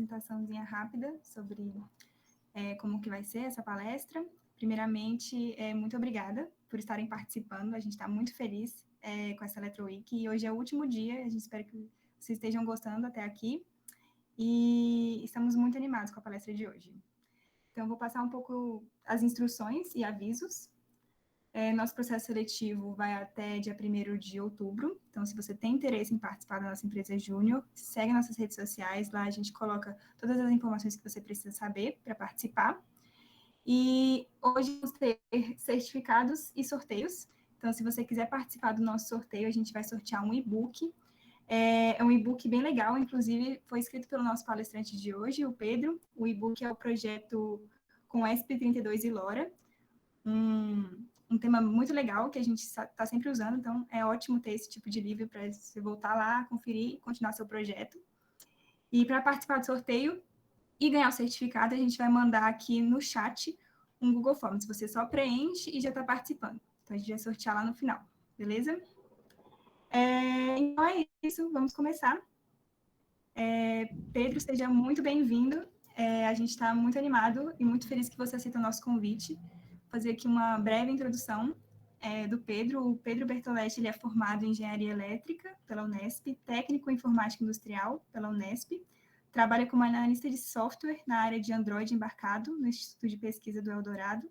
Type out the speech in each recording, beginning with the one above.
apresentaçãozinha rápida sobre como que vai ser essa palestra. Primeiramente, muito obrigada por estarem participando, a gente está muito feliz com essa Electro Week, e hoje é o último dia, a gente espera que vocês estejam gostando até aqui, e estamos muito animados com a palestra de hoje. Então, eu vou passar um pouco as instruções e avisos. Nosso processo seletivo vai até dia 1º de outubro, então se você tem interesse em participar da nossa empresa Júnior, segue nossas redes sociais, lá a gente coloca todas as informações que você precisa saber para participar. E hoje vamos ter certificados e sorteios, então se você quiser participar do nosso sorteio, a gente vai sortear um e-book, é um e-book bem legal, inclusive foi escrito pelo nosso palestrante de hoje, o Pedro. O e-book é o projeto com ESP32 e LoRa, um tema muito legal que a gente está sempre usando, então é ótimo ter esse tipo de livro para você voltar lá, conferir e continuar seu projeto. E para participar do sorteio e ganhar o certificado, a gente vai mandar aqui no chat um Google Forms. Você só preenche e já está participando. Então a gente vai sortear lá no final, beleza? Então é isso, vamos começar. Pedro, seja muito bem-vindo. A gente está muito animado e muito feliz que você aceitou o nosso convite. Vou fazer aqui uma breve introdução do Pedro. O Pedro Bertoletti, ele é formado em Engenharia Elétrica pela Unesp, técnico em Informática Industrial pela Unesp, trabalha como analista de software na área de Android embarcado no Instituto de Pesquisa do Eldorado,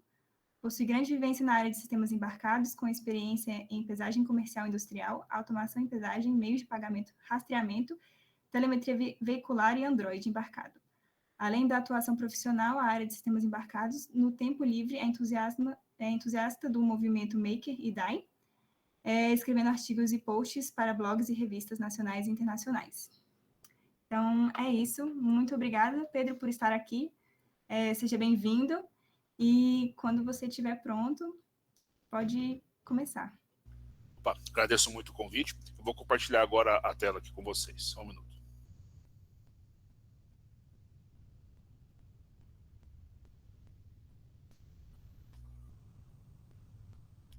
possui grande vivência na área de sistemas embarcados, com experiência em pesagem comercial industrial, automação em pesagem, meios de pagamento, rastreamento, telemetria veicular e Android embarcado. Além da atuação profissional, a área de sistemas embarcados, no tempo livre, é entusiasta do movimento Maker e DAI, escrevendo artigos e posts para blogs e revistas nacionais e internacionais. Então, é isso. Muito obrigada, Pedro, por estar aqui. Seja bem-vindo. E quando você estiver pronto, pode começar. Opa, agradeço muito o convite. Eu vou compartilhar agora a tela aqui com vocês. Só um minuto.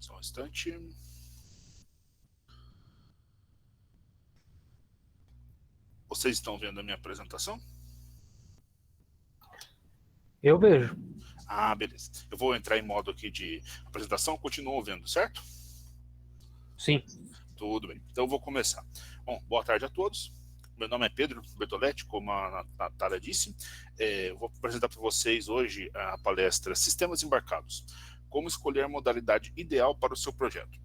Só um instante. Vocês estão vendo a minha apresentação? Eu vejo. Ah, beleza. Eu vou entrar em modo aqui de apresentação, continuo vendo, certo? Sim. Tudo bem. Então eu vou começar. Bom, boa tarde a todos. Meu nome é Pedro Bertoletti, como a Natália disse. Eu vou apresentar para vocês hoje a palestra Sistemas Embarcados. Como escolher a modalidade ideal para o seu projeto.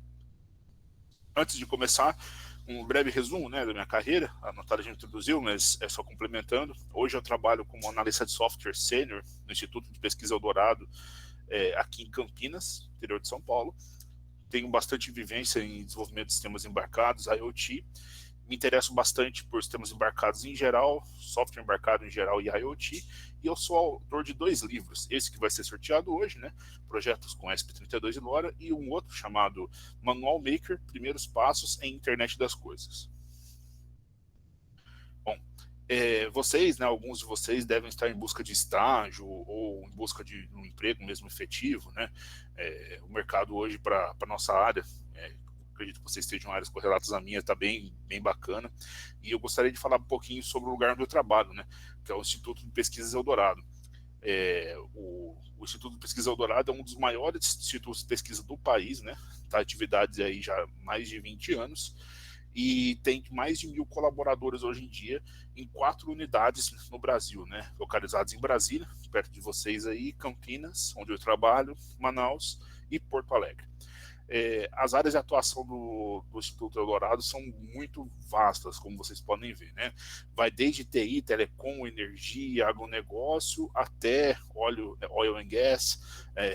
Antes de começar, um breve resumo, né, da minha carreira. A Natália já introduziu, mas é só complementando. Hoje eu trabalho como analista de software sênior no Instituto de Pesquisa Eldorado, aqui em Campinas, interior de São Paulo. Tenho bastante vivência em desenvolvimento de sistemas embarcados, IoT. Me interesso bastante por sistemas embarcados em geral, software embarcado em geral e IoT. E eu sou autor de 2 livros. Esse que vai ser sorteado hoje, né? Projetos com ESP32 e LoRa, e um outro chamado Manual Maker, Primeiros Passos em Internet das Coisas. Bom, vocês, né, alguns de vocês devem estar em busca de estágio ou em busca de um emprego mesmo efetivo, né? O mercado hoje para a nossa área, acredito que vocês estejam em áreas correlatas à minha, está bem bacana. E eu gostaria de falar um pouquinho sobre o lugar onde eu trabalho, né? Que é o Instituto de Pesquisas Eldorado. O Instituto de Pesquisa Eldorado é um dos maiores institutos de pesquisa do país, né? Está atividades aí já há mais de 20 anos. E tem mais de 1.000 colaboradores hoje em dia em 4 unidades no Brasil, né? Localizados em Brasília, perto de vocês aí, Campinas, onde eu trabalho, Manaus e Porto Alegre. As áreas de atuação do Instituto Eldorado são muito vastas, como vocês podem ver, né? Vai desde TI, telecom, energia, agronegócio, até oil and gas,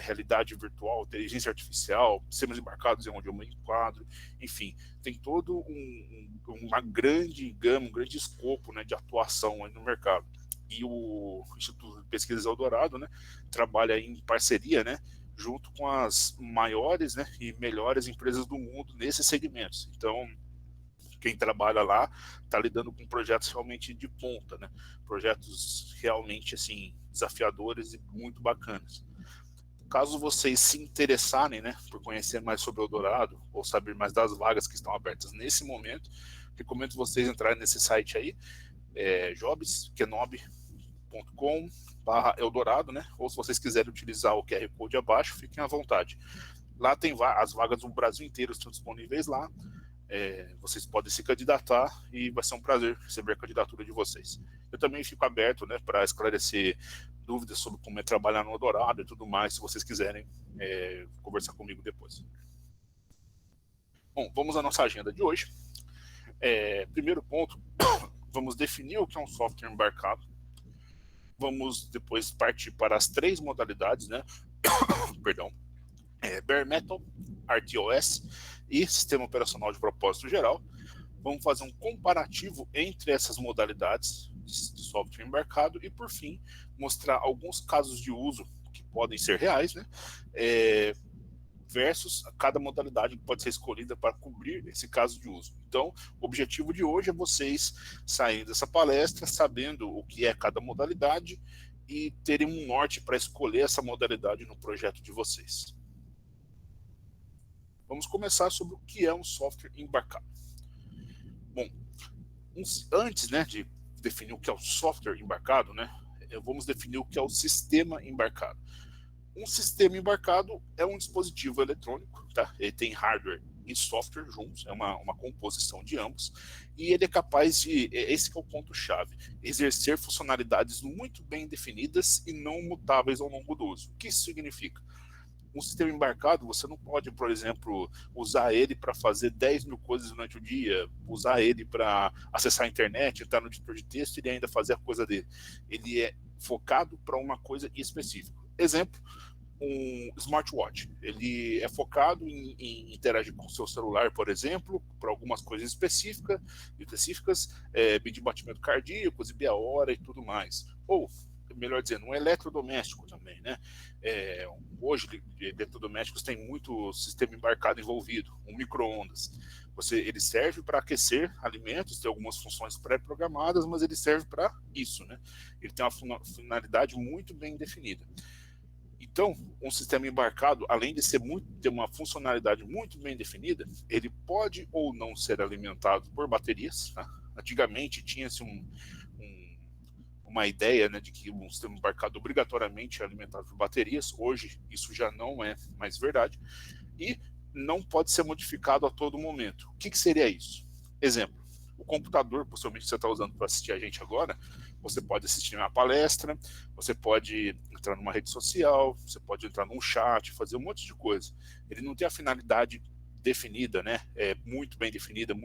realidade virtual, inteligência artificial, sistemas embarcados é onde eu me enquadro, enfim, tem todo uma grande gama, um grande escopo, né, de atuação aí no mercado. E o Instituto de Pesquisas Eldorado, né, trabalha em parceria, né, junto com as maiores, né, e melhores empresas do mundo nesses segmentos. Então, quem trabalha lá está lidando com projetos realmente de ponta, né, projetos realmente assim desafiadores e muito bacanas. Caso vocês se interessarem, né, por conhecer mais sobre o Eldorado ou saber mais das vagas que estão abertas nesse momento, recomendo vocês entrarem nesse site aí, jobs.kenobi.com.br, www.eldorado, né? Ou se vocês quiserem utilizar o QR Code abaixo, fiquem à vontade. Lá tem as vagas do Brasil inteiro estão disponíveis lá. Vocês podem se candidatar e vai ser um prazer receber a candidatura de vocês. Eu também fico aberto, né, para esclarecer dúvidas sobre como é trabalhar no Eldorado e tudo mais, se vocês quiserem conversar comigo depois. Bom, vamos à nossa agenda de hoje. Primeiro ponto, vamos definir o que é um software embarcado. Vamos depois partir para as 3 modalidades, né? Perdão. Bare Metal, RTOS e Sistema Operacional de Propósito Geral. Vamos fazer um comparativo entre essas modalidades de software embarcado e, por fim, mostrar alguns casos de uso que podem ser reais, né? Versus cada modalidade que pode ser escolhida para cobrir esse caso de uso. Então, o objetivo de hoje é vocês saírem dessa palestra sabendo o que é cada modalidade e terem um norte para escolher essa modalidade no projeto de vocês. Vamos começar sobre o que é um software embarcado. Bom, antes, né, de definir o que é o software embarcado, né, vamos definir o que é o sistema embarcado. Um sistema embarcado é um dispositivo eletrônico, tá? Ele tem hardware e software juntos, é uma composição de ambos, e ele é capaz de, esse que é o ponto-chave, exercer funcionalidades muito bem definidas e não mutáveis ao longo do uso. O que isso significa? Um sistema embarcado, você não pode, por exemplo, usar ele para fazer 10 mil coisas durante o dia, usar ele para acessar a internet, entrar no editor de texto e ainda fazer a coisa dele. Ele é focado para uma coisa específica. Exemplo, um smartwatch. Ele é focado em interagir com o seu celular, por exemplo, para algumas coisas específicas, medir batimento cardíaco, exibir a hora e tudo mais. Ou, melhor dizendo, um eletrodoméstico também, né? Hoje, eletrodomésticos têm muito sistema embarcado envolvido, um micro-ondas. Ele serve para aquecer alimentos, tem algumas funções pré-programadas, mas ele serve para isso, né? Ele tem uma finalidade muito bem definida. Então, um sistema embarcado, além de ter uma funcionalidade muito bem definida, ele pode ou não ser alimentado por baterias. Tá? Antigamente tinha-se uma ideia, né, de que um sistema embarcado obrigatoriamente é alimentado por baterias. Hoje isso já não é mais verdade. E não pode ser modificado a todo momento. O que seria isso? Exemplo, o computador, possivelmente você está usando para assistir a gente agora, você pode assistir uma palestra, você pode entrar numa rede social, você pode entrar num chat, fazer um monte de coisa. Ele não tem a finalidade definida, né? Muito bem definida,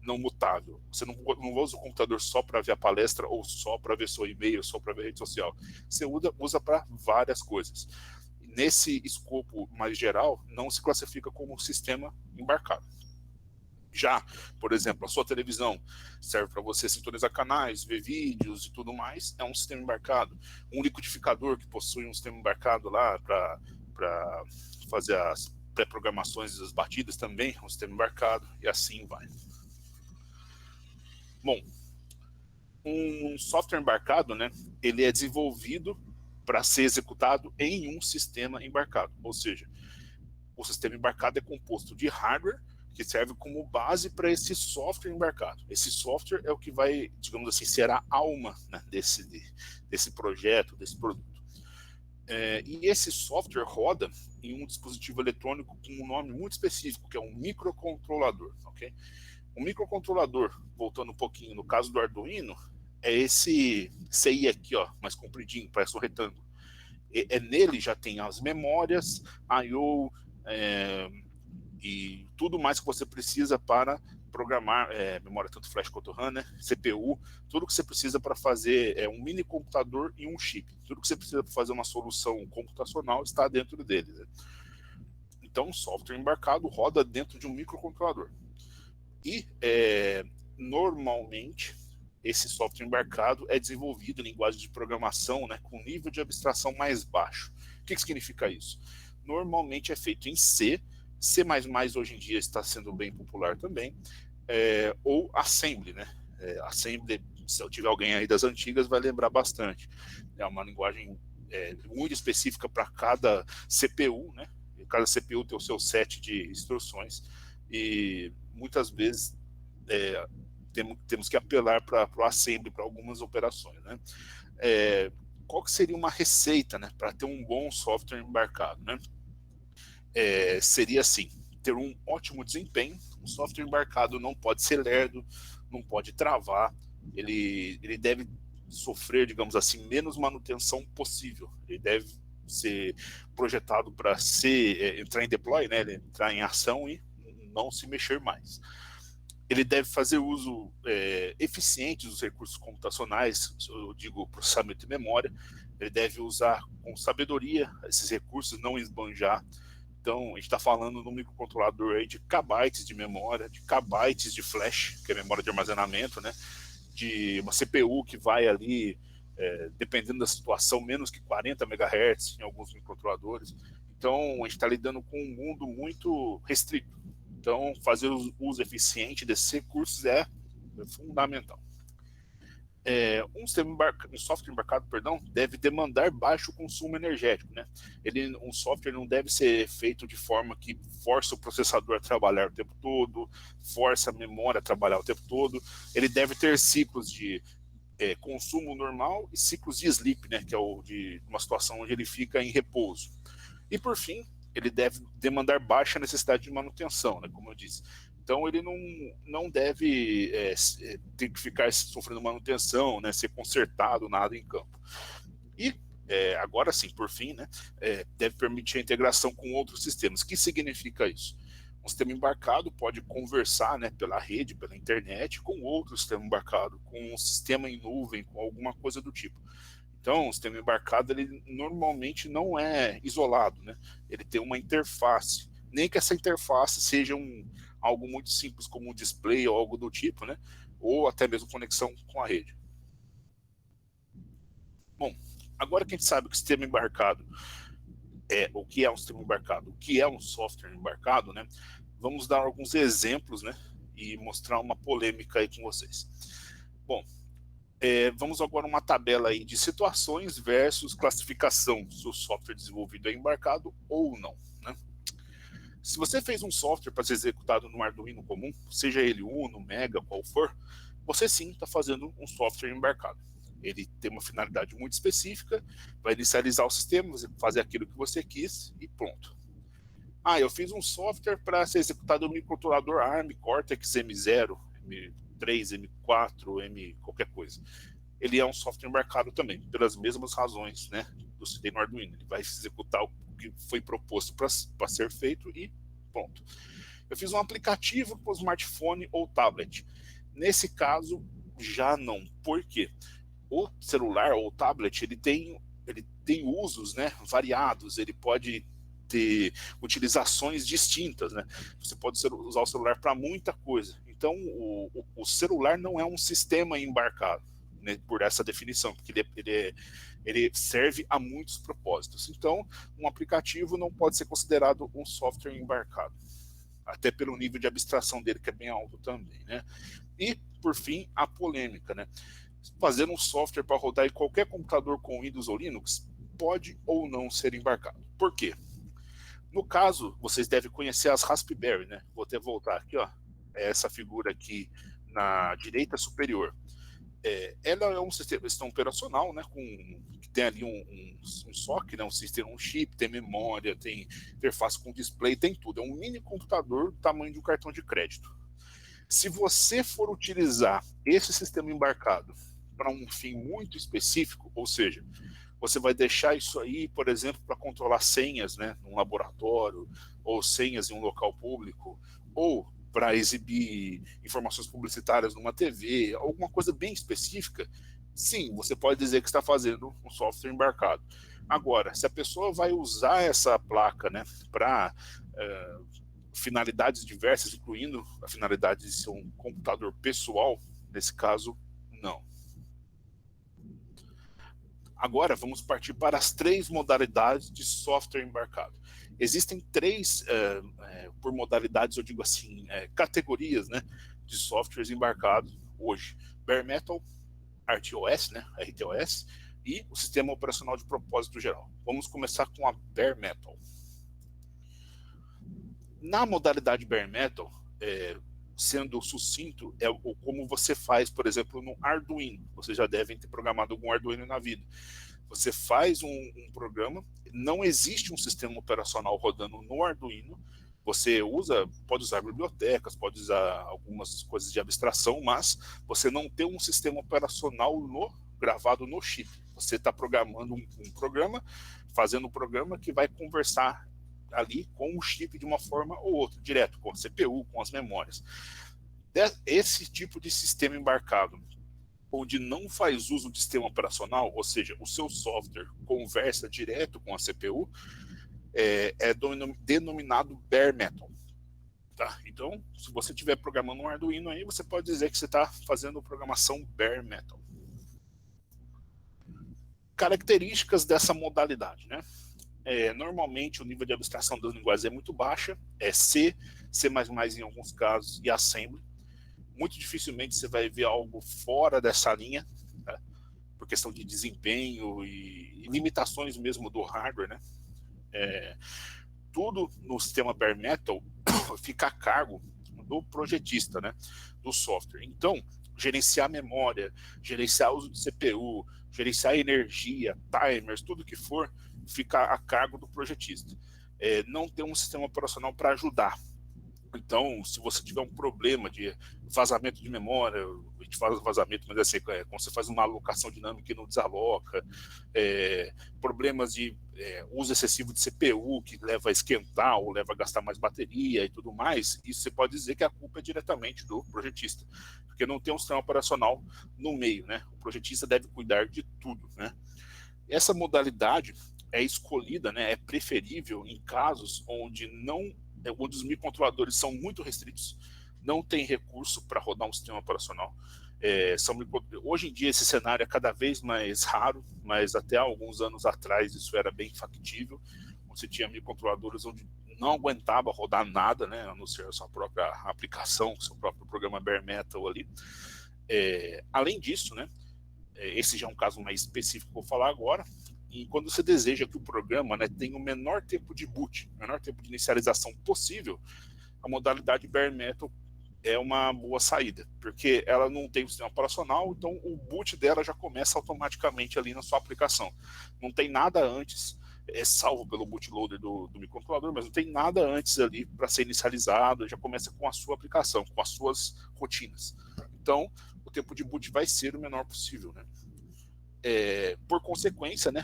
não mutável. Você não usa o computador só para ver a palestra ou só para ver seu e-mail, só para ver a rede social. Você usa para várias coisas. Nesse escopo mais geral, não se classifica como um sistema embarcado. Já, por exemplo, a sua televisão serve para você sintonizar canais, ver vídeos e tudo mais, é um sistema embarcado. Um liquidificador que possui um sistema embarcado lá para fazer as pré-programações das batidas também é um sistema embarcado, e assim vai. Bom, um software embarcado, né, ele é desenvolvido para ser executado em um sistema embarcado, ou seja, o sistema embarcado é composto de hardware que serve como base para esse software embarcado. Esse software é o que vai, digamos assim, ser a alma, né, desse projeto, desse produto. E esse software roda em um dispositivo eletrônico com um nome muito específico, que é um microcontrolador. Okay? O microcontrolador, voltando um pouquinho, no caso do Arduino, é esse CI aqui, ó, mais compridinho, parece um retângulo. Nele já tem as memórias, I/O, e tudo mais que você precisa para programar, memória tanto flash quanto RAM, né? CPU, tudo que você precisa para fazer um mini computador e um chip. Tudo que você precisa para fazer uma solução computacional está dentro dele. Né? Então, o software embarcado roda dentro de um microcontrolador. E, normalmente, esse software embarcado é desenvolvido em linguagem de programação, né, com nível de abstração mais baixo. O que significa isso? Normalmente é feito em C, C++ hoje em dia está sendo bem popular também, ou Assembly, né? Assembly, se eu tiver alguém aí das antigas, vai lembrar bastante. É uma linguagem muito específica para cada CPU, né? Cada CPU tem o seu set de instruções e muitas vezes temos que apelar para o assembly, para algumas operações, né? Qual que seria uma receita, né, para ter um bom software embarcado, né? Seria assim, ter um ótimo desempenho. Um software embarcado não pode ser lerdo, não pode travar, ele deve sofrer, digamos assim, menos manutenção possível. Ele deve ser projetado para entrar em deploy, né, entrar em ação e não se mexer mais. Ele deve fazer uso eficiente dos recursos computacionais, eu digo processamento e memória. Ele deve usar com sabedoria esses recursos, não esbanjar. Então, a gente está falando no microcontrolador aí de kbytes de memória, de kbytes de flash, que é memória de armazenamento, né? De uma CPU que vai ali, dependendo da situação, menos que 40 MHz em alguns microcontroladores. Então, a gente está lidando com um mundo muito restrito. Então, fazer o uso eficiente desses recursos é fundamental. Um software embarcado, deve demandar baixo consumo energético, né? Um software não deve ser feito de forma que força o processador a trabalhar o tempo todo, força a memória a trabalhar o tempo todo. Ele deve ter ciclos de consumo normal e ciclos de sleep, né? Que é de uma situação onde ele fica em repouso. E por fim, ele deve demandar baixa necessidade de manutenção, né? Como eu disse. Então, ele não deve ter que ficar sofrendo manutenção, né, ser consertado, nada em campo. E, agora sim, por fim, né, deve permitir a integração com outros sistemas. O que significa isso? Um sistema embarcado pode conversar, né, pela rede, pela internet, com outro sistema embarcado, com um sistema em nuvem, com alguma coisa do tipo. Então, o sistema embarcado, ele normalmente não é isolado, né? Ele tem uma interface. Nem que essa interface seja algo muito simples, como um display ou algo do tipo, né? Ou até mesmo conexão com a rede. Bom, agora que a gente sabe que o sistema embarcado o que é um sistema embarcado, o que é um software embarcado, né? Vamos dar alguns exemplos, né? E mostrar uma polêmica aí com vocês. Bom, vamos agora a uma tabela aí de situações versus classificação, se o software desenvolvido é embarcado ou não, né? Se você fez um software para ser executado no Arduino comum, seja ele Uno, Mega, qual for, você sim está fazendo um software embarcado. Ele tem uma finalidade muito específica, vai inicializar o sistema, fazer aquilo que você quis e pronto. Eu fiz um software para ser executado no microcontrolador ARM, Cortex M0, M3, M4, M qualquer coisa. Ele é um software embarcado também, pelas mesmas razões, né, do sistema Arduino. Ele vai executar o que foi proposto para ser feito e pronto. Eu fiz um aplicativo para o smartphone ou tablet. Nesse caso, já não. Por quê? O celular ou tablet, ele tem usos, né, variados, ele pode ter utilizações distintas, né? Você pode usar o celular para muita coisa. Então, o celular não é um sistema embarcado, né, por essa definição, porque ele serve a muitos propósitos. Então, um aplicativo não pode ser considerado um software embarcado, até pelo nível de abstração dele, que é bem alto também, né? E, por fim, a polêmica, né? Fazer um software para rodar em qualquer computador com Windows ou Linux pode ou não ser embarcado. Por quê? No caso, vocês devem conhecer as Raspberry, né? Vou até voltar aqui, ó. Essa figura aqui na direita superior. Ela é um sistema operacional, né, que tem ali um SoC, né, um sistema, um chip, tem memória, tem interface com display, tem tudo. É um mini computador do tamanho de um cartão de crédito. Se você for utilizar esse sistema embarcado para um fim muito específico, ou seja, você vai deixar isso aí, por exemplo, para controlar senhas, né, num laboratório, ou senhas em um local público, ou para exibir informações publicitárias numa TV, alguma coisa bem específica, sim, você pode dizer que está fazendo um software embarcado. Agora, se a pessoa vai usar essa placa, né, para finalidades diversas, incluindo a finalidade de ser um computador pessoal, nesse caso, não. Agora, vamos partir para as 3 modalidades de software embarcado. Existem 3, por modalidades, eu digo assim, categorias, né, de softwares embarcados hoje. Bare Metal, RTOS, né, RTOS, e o Sistema Operacional de Propósito Geral. Vamos começar com a Bare Metal. Na modalidade Bare Metal, sendo sucinto, é como você faz, por exemplo, no Arduino. Vocês já devem ter programado algum Arduino na vida. Você faz um programa, não existe um sistema operacional rodando no Arduino, você pode usar bibliotecas, pode usar algumas coisas de abstração, mas você não tem um sistema operacional gravado no chip. Você está programando um programa, fazendo um programa que vai conversar ali com o chip de uma forma ou outra, direto com a CPU, com as memórias. Esse tipo de sistema embarcado, onde não faz uso de sistema operacional, ou seja, o seu software conversa direto com a CPU, é denominado bare metal. Tá? Então, se você estiver programando um Arduino aí, você pode dizer que você está fazendo programação bare metal. Características dessa modalidade, né? Normalmente o nível de abstração das linguagens é muito baixa, é C, C++ em alguns casos e Assembly. Muito dificilmente você vai ver algo fora dessa linha, né? Por questão de desempenho e limitações mesmo do hardware, né? Tudo no sistema bare metal fica a cargo do projetista, né? Do software. Então, gerenciar memória, gerenciar uso de CPU, gerenciar energia, timers, tudo que for, fica a cargo do projetista. Não tem um sistema operacional para ajudar. Então, se você tiver um problema de vazamento de memória, a gente fala vazamento, mas assim, quando você faz uma alocação dinâmica e não desaloca, problemas de uso excessivo de CPU, que leva a esquentar ou leva a gastar mais bateria e tudo mais, isso você pode dizer que a culpa é diretamente do projetista, porque não tem um sistema operacional no meio, né? O projetista deve cuidar de tudo, né? Essa modalidade é escolhida, né? É preferível em casos onde os microcontroladores são muito restritos, não tem recurso para rodar um sistema operacional. Hoje em dia esse cenário é cada vez mais raro, mas até alguns anos atrás isso era bem factível. Você tinha microcontroladores onde não aguentava rodar nada, né, a não ser a sua própria aplicação, seu próprio programa bare metal ali. Além disso, né, esse já é um caso mais específico que eu vou falar agora. E quando você deseja que o programa, né, tenha o menor tempo de boot, o menor tempo de inicialização possível, a modalidade bare metal é uma boa saída, porque ela não tem um sistema operacional, então o boot dela já começa automaticamente ali na sua aplicação. Não tem nada antes, salvo pelo bootloader do microcontrolador, mas não tem nada antes ali para ser inicializado, já começa com a sua aplicação, com as suas rotinas. Então, o tempo de boot vai ser o menor possível, né? Por consequência, né,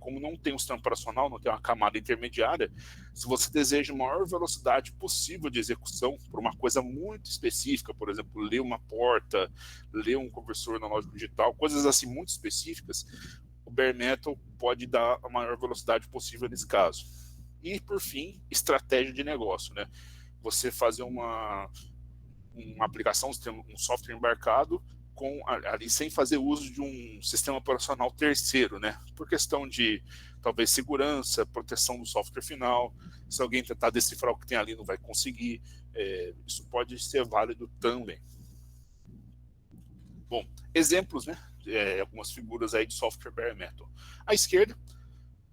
como não tem um sistema operacional, não tem uma camada intermediária, se você deseja a maior velocidade possível de execução por uma coisa muito específica, por exemplo, ler uma porta, ler um conversor analógico digital, coisas assim muito específicas, o bare metal pode dar a maior velocidade possível nesse caso. E, por fim, estratégia de negócio, né? Você fazer uma aplicação, um software embarcado, ali sem fazer uso de um sistema operacional terceiro, né? Por questão de talvez segurança, proteção do software final. Se alguém tentar decifrar o que tem ali, não vai conseguir. Isso pode ser válido também. Bom, exemplos, né? Algumas figuras aí de software bare metal. À esquerda,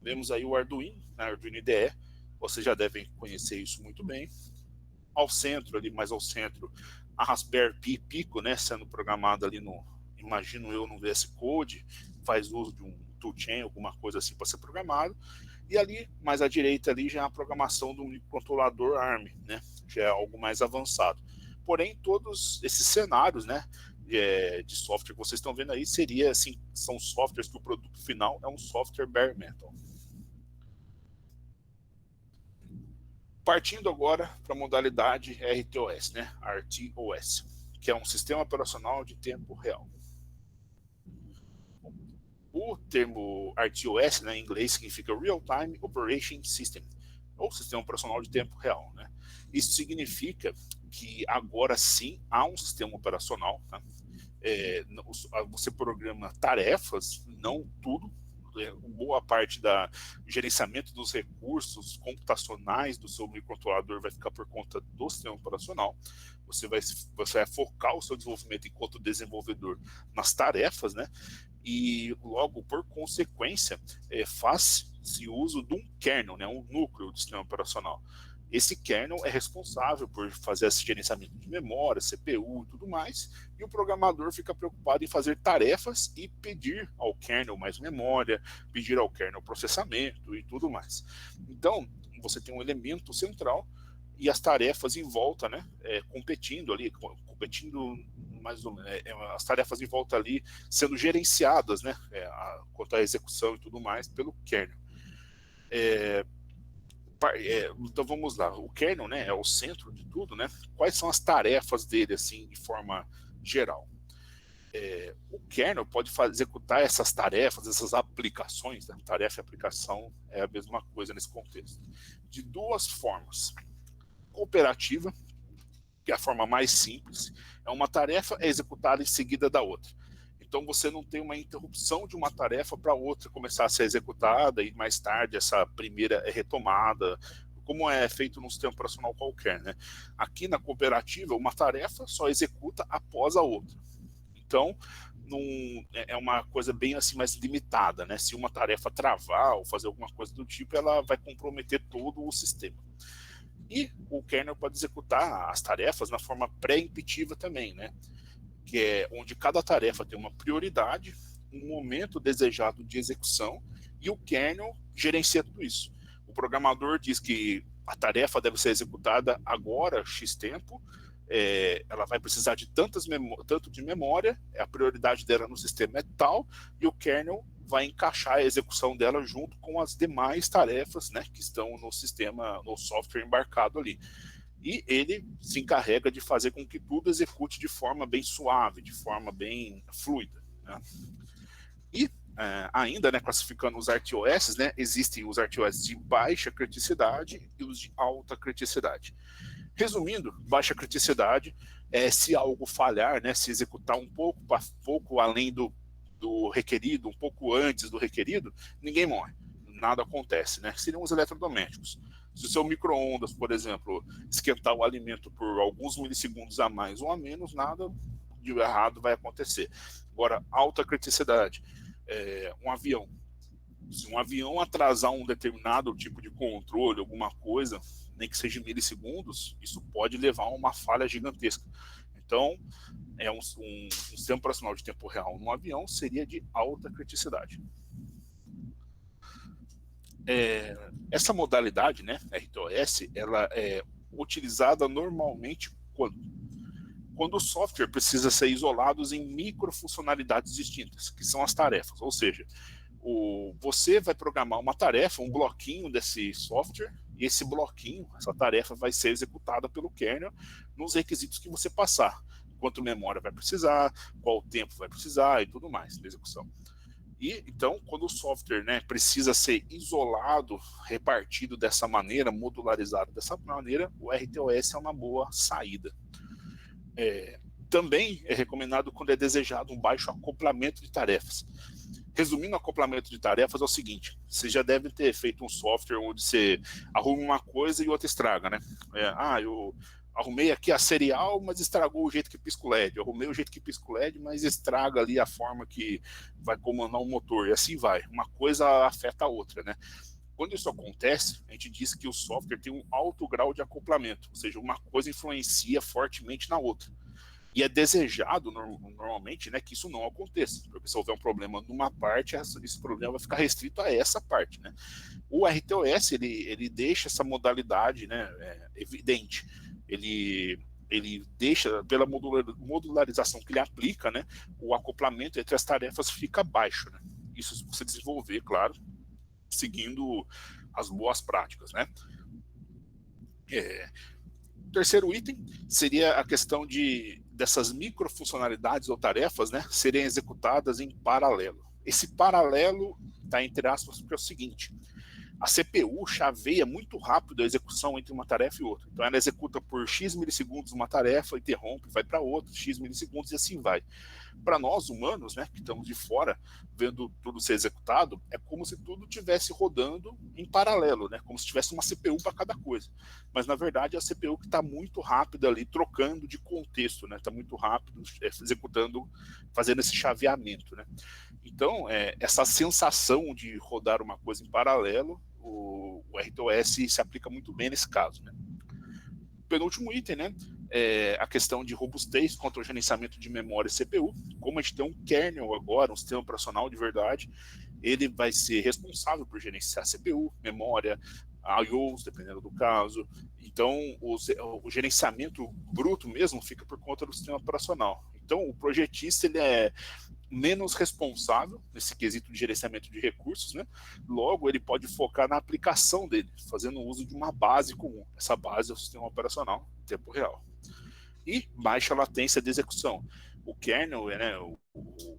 vemos aí o Arduino, né? Arduino IDE. Vocês já devem conhecer isso muito bem. Ao centro, ali mais ao centro, a Raspberry Pi Pico, né, sendo programada ali imagino eu, no VS Code, faz uso de um toolchain, alguma coisa assim para ser programado. E ali, mais à direita, ali já é a programação do microcontrolador ARM, né, já é algo mais avançado. Porém, todos esses cenários, né, de software que vocês estão vendo aí, assim, são softwares que o produto final é um software bare metal. Partindo agora para a modalidade RTOS, né? RTOS, que é um sistema operacional de tempo real. O termo RTOS, né, em inglês, significa Real Time Operation System, ou sistema operacional de tempo real, né? Isso significa que agora sim há um sistema operacional, tá? Você programa tarefas, não tudo. Boa parte do gerenciamento dos recursos computacionais do seu microcontrolador vai ficar por conta do sistema operacional. Você vai focar o seu desenvolvimento enquanto desenvolvedor nas tarefas, né? E logo, por consequência, faz-se uso de um kernel, né? Um núcleo do sistema operacional. esse kernel é responsável por fazer esse gerenciamento de memória, CPU e tudo mais, e o programador fica preocupado em fazer tarefas e pedir ao kernel mais memória, pedir ao kernel processamento e tudo mais. Então, você tem um elemento central e as tarefas em volta, né, competindo mais ou menos, as tarefas em volta ali sendo gerenciadas, né, quanto à execução e tudo mais, pelo kernel. Então vamos lá, o kernel, né, é o centro de tudo, né? Quais são as tarefas dele, assim, de forma geral? O kernel pode executar essas tarefas, essas aplicações, né? Tarefa e aplicação é a mesma coisa nesse contexto, de duas formas. Cooperativa, que é a forma mais simples, é uma tarefa executada em seguida da outra. Então você não tem uma interrupção de uma tarefa para outra começar a ser executada e mais tarde essa primeira é retomada, como é feito num sistema operacional qualquer, né? Aqui na cooperativa, uma tarefa só executa após a outra. Então, é uma coisa bem assim mais limitada, né? Se uma tarefa travar ou fazer alguma coisa do tipo, ela vai comprometer todo o sistema. E o kernel pode executar as tarefas na forma pré-emptiva também, né? Que é onde cada tarefa tem uma prioridade, um momento desejado de execução, e o kernel gerencia tudo isso. O programador diz que a tarefa deve ser executada agora, X tempo, ela vai precisar de tanto de memória, a prioridade dela no sistema é tal, e o kernel vai encaixar a execução dela junto com as demais tarefas, né, que estão no sistema, no software embarcado ali. E ele se encarrega de fazer com que tudo execute de forma bem suave, de forma bem fluida, né? E ainda, né, classificando os RTOS, né, existem os RTOS de baixa criticidade e os de alta criticidade. Resumindo, baixa criticidade é se algo falhar, né, se executar um pouco além do requerido, um pouco antes do requerido, ninguém morre, nada acontece, né? Seriam os eletrodomésticos. Se o seu micro-ondas, por exemplo, esquentar o alimento por alguns milissegundos a mais ou a menos, nada de errado vai acontecer. Agora, alta criticidade, um avião. Se um avião atrasar um determinado tipo de controle, alguma coisa, nem que seja milissegundos, isso pode levar a uma falha gigantesca. Então, um sistema operacional de tempo real num avião seria de alta criticidade. Essa modalidade, né, RTOS, ela é utilizada normalmente quando o software precisa ser isolado em microfuncionalidades distintas, que são as tarefas. Ou seja, você vai programar uma tarefa, um bloquinho desse software, e esse bloquinho, essa tarefa vai ser executada pelo kernel nos requisitos que você passar. Quanto memória vai precisar, qual tempo vai precisar e tudo mais da execução. E, então, quando o software, né, precisa ser isolado, repartido dessa maneira, modularizado dessa maneira, o RTOS é uma boa saída. Também é recomendado quando é desejado um baixo acoplamento de tarefas. Resumindo, o acoplamento de tarefas é o seguinte: você já deve ter feito um software onde você arruma uma coisa e outra estraga, né? Eu arrumei aqui a serial, mas estragou o jeito que pisca o LED. Eu arrumei o jeito que pisca o LED, mas estraga ali a forma que vai comandar o motor. E assim vai. Uma coisa afeta a outra, né? Quando isso acontece, a gente diz que o software tem um alto grau de acoplamento. Ou seja, uma coisa influencia fortemente na outra. E é desejado, normalmente, né, que isso não aconteça. Porque se houver um problema numa parte, esse problema vai ficar restrito a essa parte, né? O RTOS, ele deixa essa modalidade, né, evidente. Ele deixa, pela modularização que ele aplica, né, o acoplamento entre as tarefas fica baixo, né? Isso se você desenvolver, claro, seguindo as boas práticas, né? O terceiro item seria a questão dessas microfuncionalidades ou tarefas, né, serem executadas em paralelo. Esse paralelo está entre aspas porque é o seguinte: a CPU chaveia muito rápido a execução entre uma tarefa e outra. Então ela executa por X milissegundos uma tarefa, interrompe, vai para outra, X milissegundos e assim vai. Para nós humanos, né, que estamos de fora, vendo tudo ser executado, é como se tudo estivesse rodando em paralelo, né, como se tivesse uma CPU para cada coisa. Mas na verdade é a CPU que está muito rápida ali, trocando de contexto, né, está muito rápido, executando, fazendo esse chaveamento, né. Então, essa sensação de rodar uma coisa em paralelo, o o RTOS se aplica muito bem nesse caso, né? Penúltimo item, né, é a questão de robustez contra o gerenciamento de memória e CPU. Como a gente tem um kernel agora, um sistema operacional de verdade, ele vai ser responsável por gerenciar CPU, memória, I/Os, dependendo do caso. Então, o gerenciamento bruto mesmo fica por conta do sistema operacional. Então, o projetista ele é menos responsável nesse quesito de gerenciamento de recursos, né? Logo, ele pode focar na aplicação dele, fazendo uso de uma base comum. Essa base é o sistema operacional em tempo real. E baixa latência de execução. O kernel, né,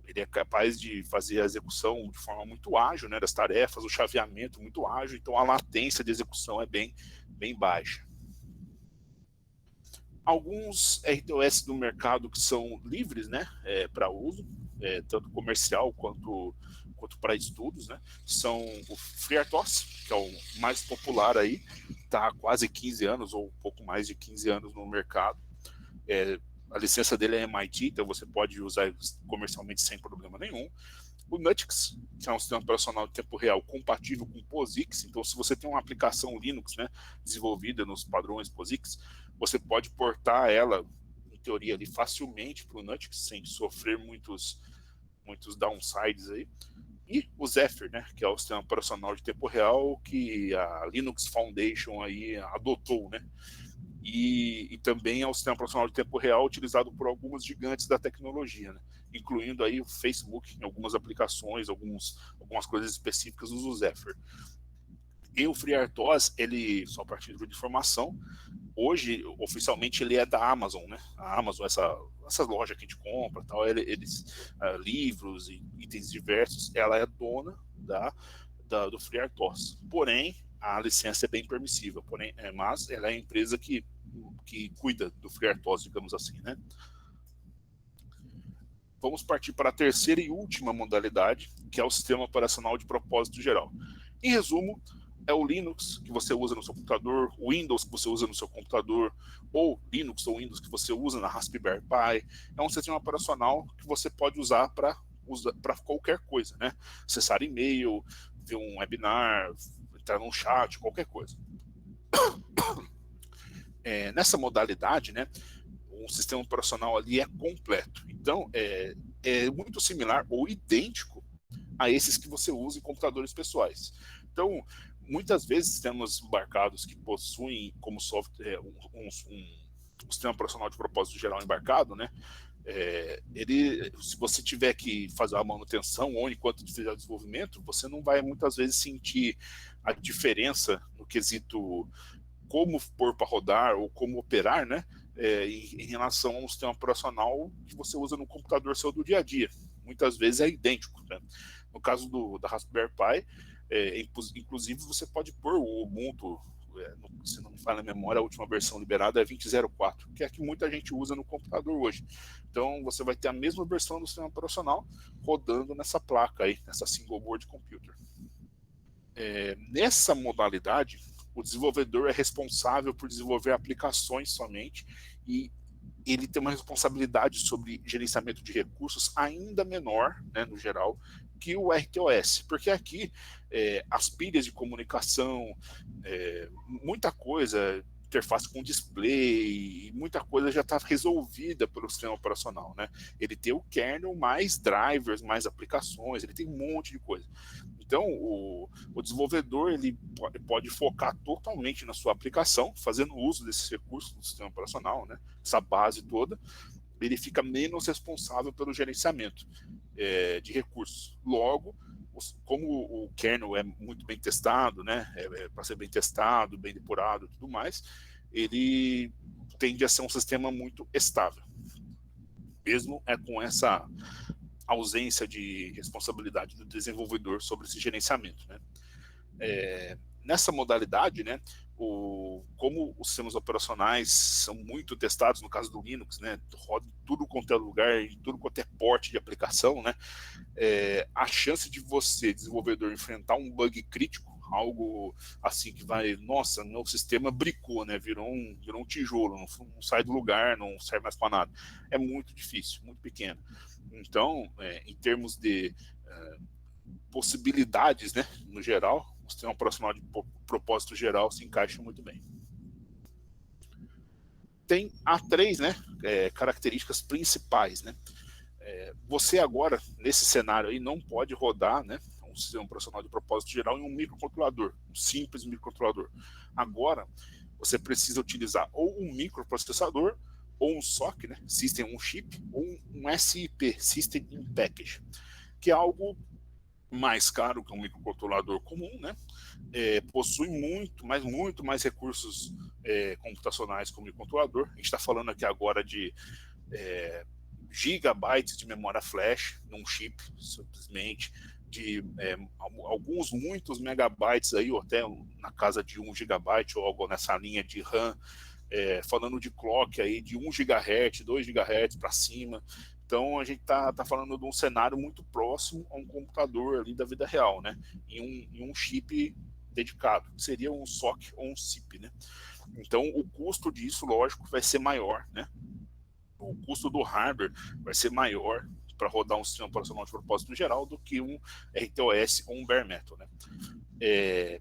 ele é capaz de fazer a execução de forma muito ágil, né, das tarefas, o chaveamento muito ágil, então a latência de execução é bem baixa. Alguns RTOS do mercado que são livres, né, para uso, tanto comercial quanto para estudos, né, são o FreeRTOS, que é o mais popular aí, está há quase 15 anos ou um pouco mais de 15 anos no mercado. A licença dele é MIT, então você pode usar comercialmente sem problema nenhum. O Nutix, que é um sistema operacional de tempo real compatível com POSIX, então se você tem uma aplicação Linux, né, desenvolvida nos padrões POSIX, você pode portar ela, em teoria, ali, facilmente para o Nutix, sem sofrer muitos downsides aí. E o Zephyr, né, que é o sistema operacional de tempo real que a Linux Foundation aí adotou, né? E também é um sistema operacional de tempo real utilizado por algumas gigantes da tecnologia, né? Incluindo aí o Facebook em algumas aplicações, algumas coisas específicas do Zephyr. E o FreeRTOS, ele, só para título de informação, hoje, oficialmente, ele é da Amazon, né? A Amazon, essa loja que a gente compra, tal, livros e itens diversos, ela é dona do FreeRTOS. Porém, a licença é bem permissiva, mas ela é a empresa que cuida do FreeRTOS, digamos assim, né? Vamos partir para a terceira e última modalidade, que é o sistema operacional de propósito geral. Em resumo, é o Linux que você usa no seu computador, o Windows que você usa no seu computador, ou Linux ou Windows que você usa na Raspberry Pi. É um sistema operacional que você pode usar para qualquer coisa, né? Acessar e-mail, ver um webinar, entrar num chat, qualquer coisa. Nessa modalidade, né, o sistema operacional ali é completo. Então, é muito similar ou idêntico a esses que você usa em computadores pessoais. Então, muitas vezes temos embarcados que possuem como software um sistema operacional de propósito geral embarcado, né? Se você tiver que fazer a manutenção ou enquanto fizer o desenvolvimento, você não vai muitas vezes sentir a diferença no quesito como pôr para rodar ou como operar, né? Em relação a um sistema operacional que você usa no computador seu do dia a dia. Muitas vezes é idêntico, né? No caso da Raspberry Pi, inclusive você pode pôr o Ubuntu, se não me falha a memória, a última versão liberada é 20.04, que é a que muita gente usa no computador hoje. Então você vai ter a mesma versão do sistema operacional rodando nessa placa aí, nessa single board computer. Nessa modalidade, o desenvolvedor é responsável por desenvolver aplicações somente e ele tem uma responsabilidade sobre gerenciamento de recursos ainda menor, né, no geral, que o RTOS, porque aqui as pilhas de comunicação, muita coisa, interface com display, muita coisa já está resolvida pelo sistema operacional, né? Ele tem o kernel, mais drivers, mais aplicações, ele tem um monte de coisa. Então, o desenvolvedor ele pode focar totalmente na sua aplicação, fazendo uso desses recursos do sistema operacional, né? Essa base toda, ele fica menos responsável pelo gerenciamento de recursos. Logo, como o kernel é muito bem testado, né? Para ser bem testado, bem depurado e tudo mais, ele tende a ser um sistema muito estável. Mesmo com essa ausência de responsabilidade do desenvolvedor sobre esse gerenciamento, né? Nessa modalidade, né, como os sistemas operacionais são muito testados, no caso do Linux, né, roda em tudo quanto é lugar, em tudo quanto é porte de aplicação, né, a chance de você, desenvolvedor, enfrentar um bug crítico, algo assim que vai, nossa, meu sistema bricou, né, virou um tijolo, não sai do lugar, não serve mais para nada, é muito difícil, muito pequeno. Então, em termos de possibilidades, né, no geral, o sistema operacional de propósito geral se encaixa muito bem. Há 3, né, características principais, né? Você agora, nesse cenário aí, não pode rodar, né, um sistema operacional de propósito geral em um microcontrolador, um simples microcontrolador. Agora, você precisa utilizar ou um microprocessador, ou um SoC, né, System on Chip, ou um SIP, System in Package, que é algo mais caro que um microcontrolador comum, né? Possui muito mais recursos computacionais que o microcontrolador. A gente está falando aqui agora de gigabytes de memória flash num chip, simplesmente, de muitos megabytes aí, ou até na casa de 1 gigabyte ou algo nessa linha de RAM, falando de clock aí de 1 GHz, 2 GHz para cima. Então a gente tá falando de um cenário muito próximo a um computador ali da vida real, né? Em um chip dedicado, que seria um SoC ou um SIP, né? Então o custo disso, lógico, vai ser maior, né? O custo do hardware vai ser maior para rodar um sistema operacional de propósito geral do que um RTOS ou um bare metal, né?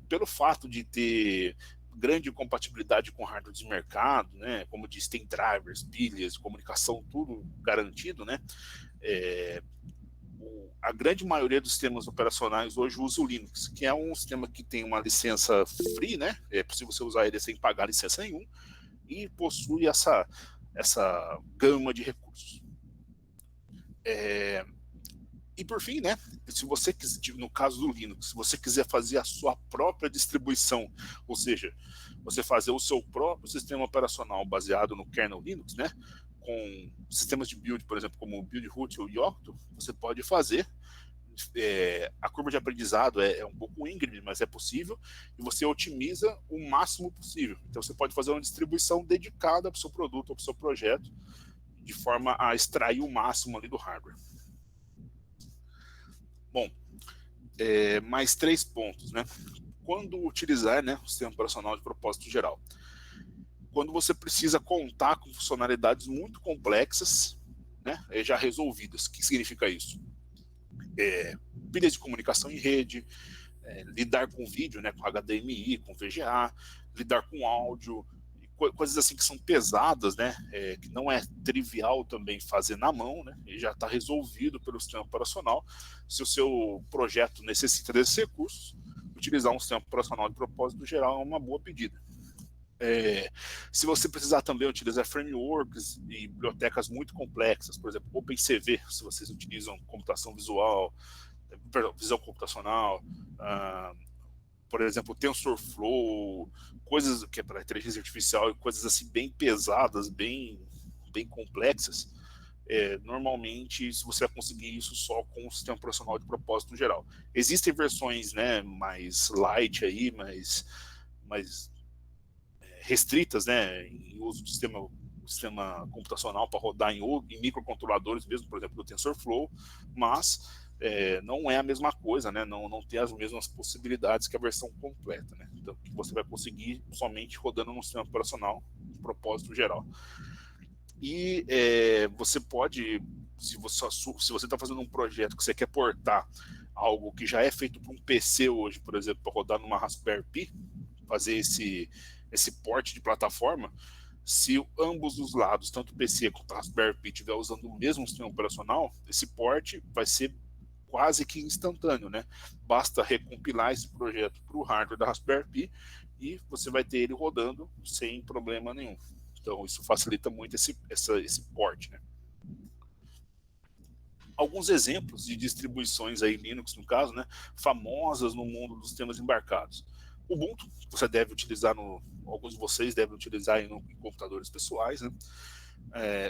Pelo fato de ter grande compatibilidade com hardware de mercado, né? Como diz, tem drivers, pilhas, comunicação, tudo garantido, né? A grande maioria dos sistemas operacionais hoje usa o Linux, que é um sistema que tem uma licença free, né? É possível você usar ele sem pagar licença nenhuma, e possui essa gama de recursos. E por fim, né, se você quiser, no caso do Linux, se você quiser fazer a sua própria distribuição, ou seja, você fazer o seu próprio sistema operacional baseado no kernel Linux, né, com sistemas de build, por exemplo, como o Buildroot ou o Yocto, você pode fazer. A curva de aprendizado é um pouco íngreme, mas é possível, e você otimiza o máximo possível. Então você pode fazer uma distribuição dedicada para o seu produto ou para o seu projeto, de forma a extrair o máximo ali do hardware. Bom, mais 3 pontos, né? Quando utilizar, né, o sistema operacional de propósito geral? Quando você precisa contar com funcionalidades muito complexas, né, já resolvidas. O que significa isso? Pilhas de comunicação em rede, lidar com vídeo, né, com HDMI, com VGA, lidar com áudio, coisas assim que são pesadas, né, que não é trivial também fazer na mão, né, e já está resolvido pelo sistema operacional. Se o seu projeto necessita desses recursos, utilizar um sistema operacional de propósito geral é uma boa pedida. Se você precisar também utilizar frameworks e bibliotecas muito complexas, por exemplo, OpenCV, se vocês utilizam computação visual, visão computacional, por exemplo, TensorFlow, coisas que é para inteligência artificial e coisas assim bem pesadas, bem complexas, normalmente você vai conseguir isso só com o sistema operacional de propósito geral. Existem versões, né, mais light aí, mais restritas, né, em uso do sistema computacional para rodar em microcontroladores mesmo, por exemplo, do TensorFlow, mas não é a mesma coisa, né, não tem as mesmas possibilidades que a versão completa, né, então que você vai conseguir somente rodando no sistema operacional de propósito geral. E você pode, se você está fazendo um projeto que você quer portar algo que já é feito para um PC hoje, por exemplo, para rodar numa Raspberry Pi, fazer esse porte de plataforma, se ambos os lados, tanto o PC quanto a Raspberry Pi, estiver usando o mesmo sistema operacional, esse porte vai ser quase que instantâneo, né? Basta recompilar esse projeto para o hardware da Raspberry Pi e você vai ter ele rodando sem problema nenhum. Então isso facilita muito esse porte, né? Alguns exemplos de distribuições aí Linux, no caso, né, famosas no mundo dos sistemas embarcados. Ubuntu, você deve utilizar, alguns de vocês devem utilizar em computadores pessoais, né?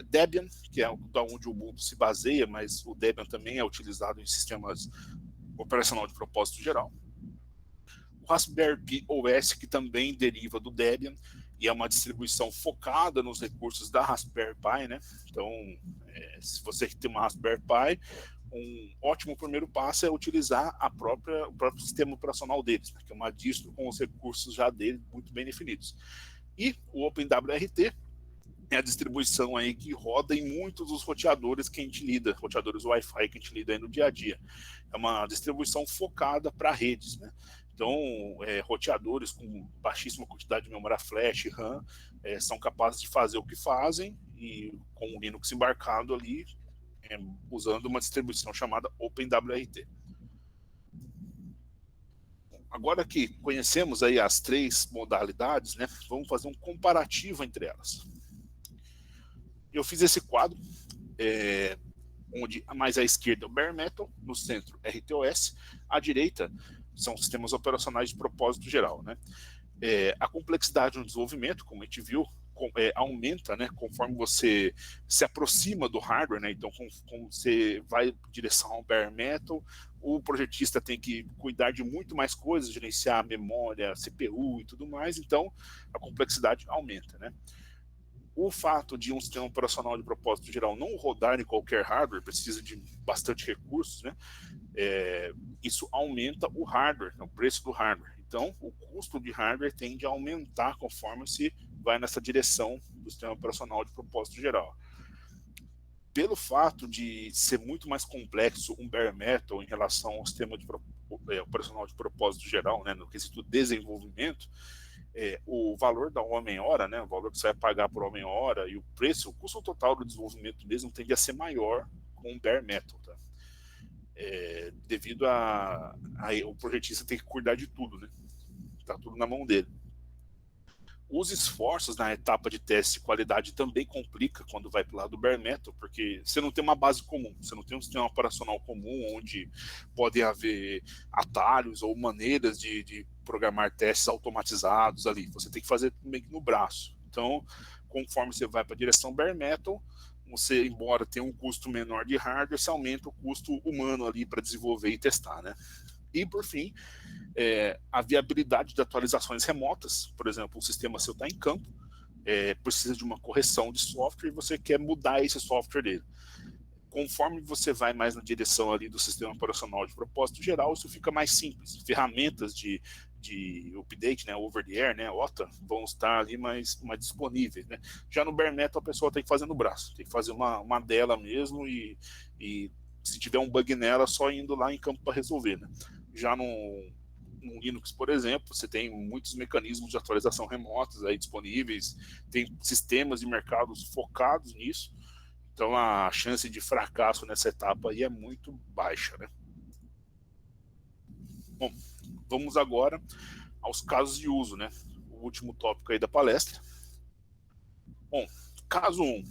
Debian, que é da onde o Ubuntu se baseia, mas o Debian também é utilizado em sistemas operacional de propósito geral. O Raspberry Pi OS, que também deriva do Debian, e é uma distribuição focada nos recursos da Raspberry Pi, né? Então, se você tem uma Raspberry Pi, um ótimo primeiro passo é utilizar o próprio sistema operacional deles, né, que é uma distro com os recursos já dele muito bem definidos. E o OpenWRT é a distribuição aí que roda em muitos dos roteadores que a gente lida, roteadores Wi-Fi que a gente lida aí no dia a dia. É uma distribuição focada para redes, né? Então, roteadores com baixíssima quantidade de memória flash, RAM, são capazes de fazer o que fazem, e com o Linux embarcado ali, usando uma distribuição chamada OpenWRT. Agora que conhecemos aí as 3 modalidades, né, vamos fazer um comparativo entre elas. Eu fiz esse quadro, onde mais à esquerda é o Bare Metal, no centro RTOS, à direita são sistemas operacionais de propósito geral, né? A complexidade no desenvolvimento, como a gente viu, aumenta, né, conforme você se aproxima do hardware, né? Então, como você vai em direção ao Bare Metal, o projetista tem que cuidar de muito mais coisas, gerenciar a memória, CPU e tudo mais, então a complexidade aumenta, né? O fato de um sistema operacional de propósito geral não rodar em qualquer hardware, precisa de bastante recursos, né? Isso aumenta o hardware, o preço do hardware. Então, o custo de hardware tende a aumentar conforme se vai nessa direção do sistema operacional de propósito geral. Pelo fato de ser muito mais complexo um Bare Metal em relação ao sistema operacional de propósito geral, né, no quesito desenvolvimento, o valor da homem-hora, né, o valor que você vai pagar por homem-hora e o preço, o custo total do desenvolvimento mesmo tende a ser maior com o Bare Metal, tá? Devido o projetista tem que cuidar de tudo, né? Tá tudo na mão dele. Os esforços na etapa de teste de qualidade também complica quando vai para o lado do Bare Metal, porque você não tem uma base comum, você não tem um sistema operacional comum onde podem haver atalhos ou maneiras de programar testes automatizados ali. Você tem que fazer meio que no braço. Então, conforme você vai para a direção Bare Metal, você, embora tenha um custo menor de hardware, você aumenta o custo humano ali para desenvolver e testar, né? E, por fim, a viabilidade de atualizações remotas. Por exemplo, o sistema seu está em campo, precisa de uma correção de software e você quer mudar esse software dele. Conforme você vai mais na direção ali do sistema operacional de propósito geral, isso fica mais simples. Ferramentas de update, né, over the air, né, OTA, vão estar ali mais disponíveis, né. Já no Bare Metal a pessoa tem que fazer no braço, tem que fazer uma dela mesmo e se tiver um bug nela, só indo lá em campo para resolver, né. Já no Linux, por exemplo, você tem muitos mecanismos de atualização remotos aí disponíveis, tem sistemas de mercados focados nisso, então a chance de fracasso nessa etapa aí é muito baixa, né? Bom, vamos agora aos casos de uso, né? O último tópico aí da palestra. Bom, caso 1,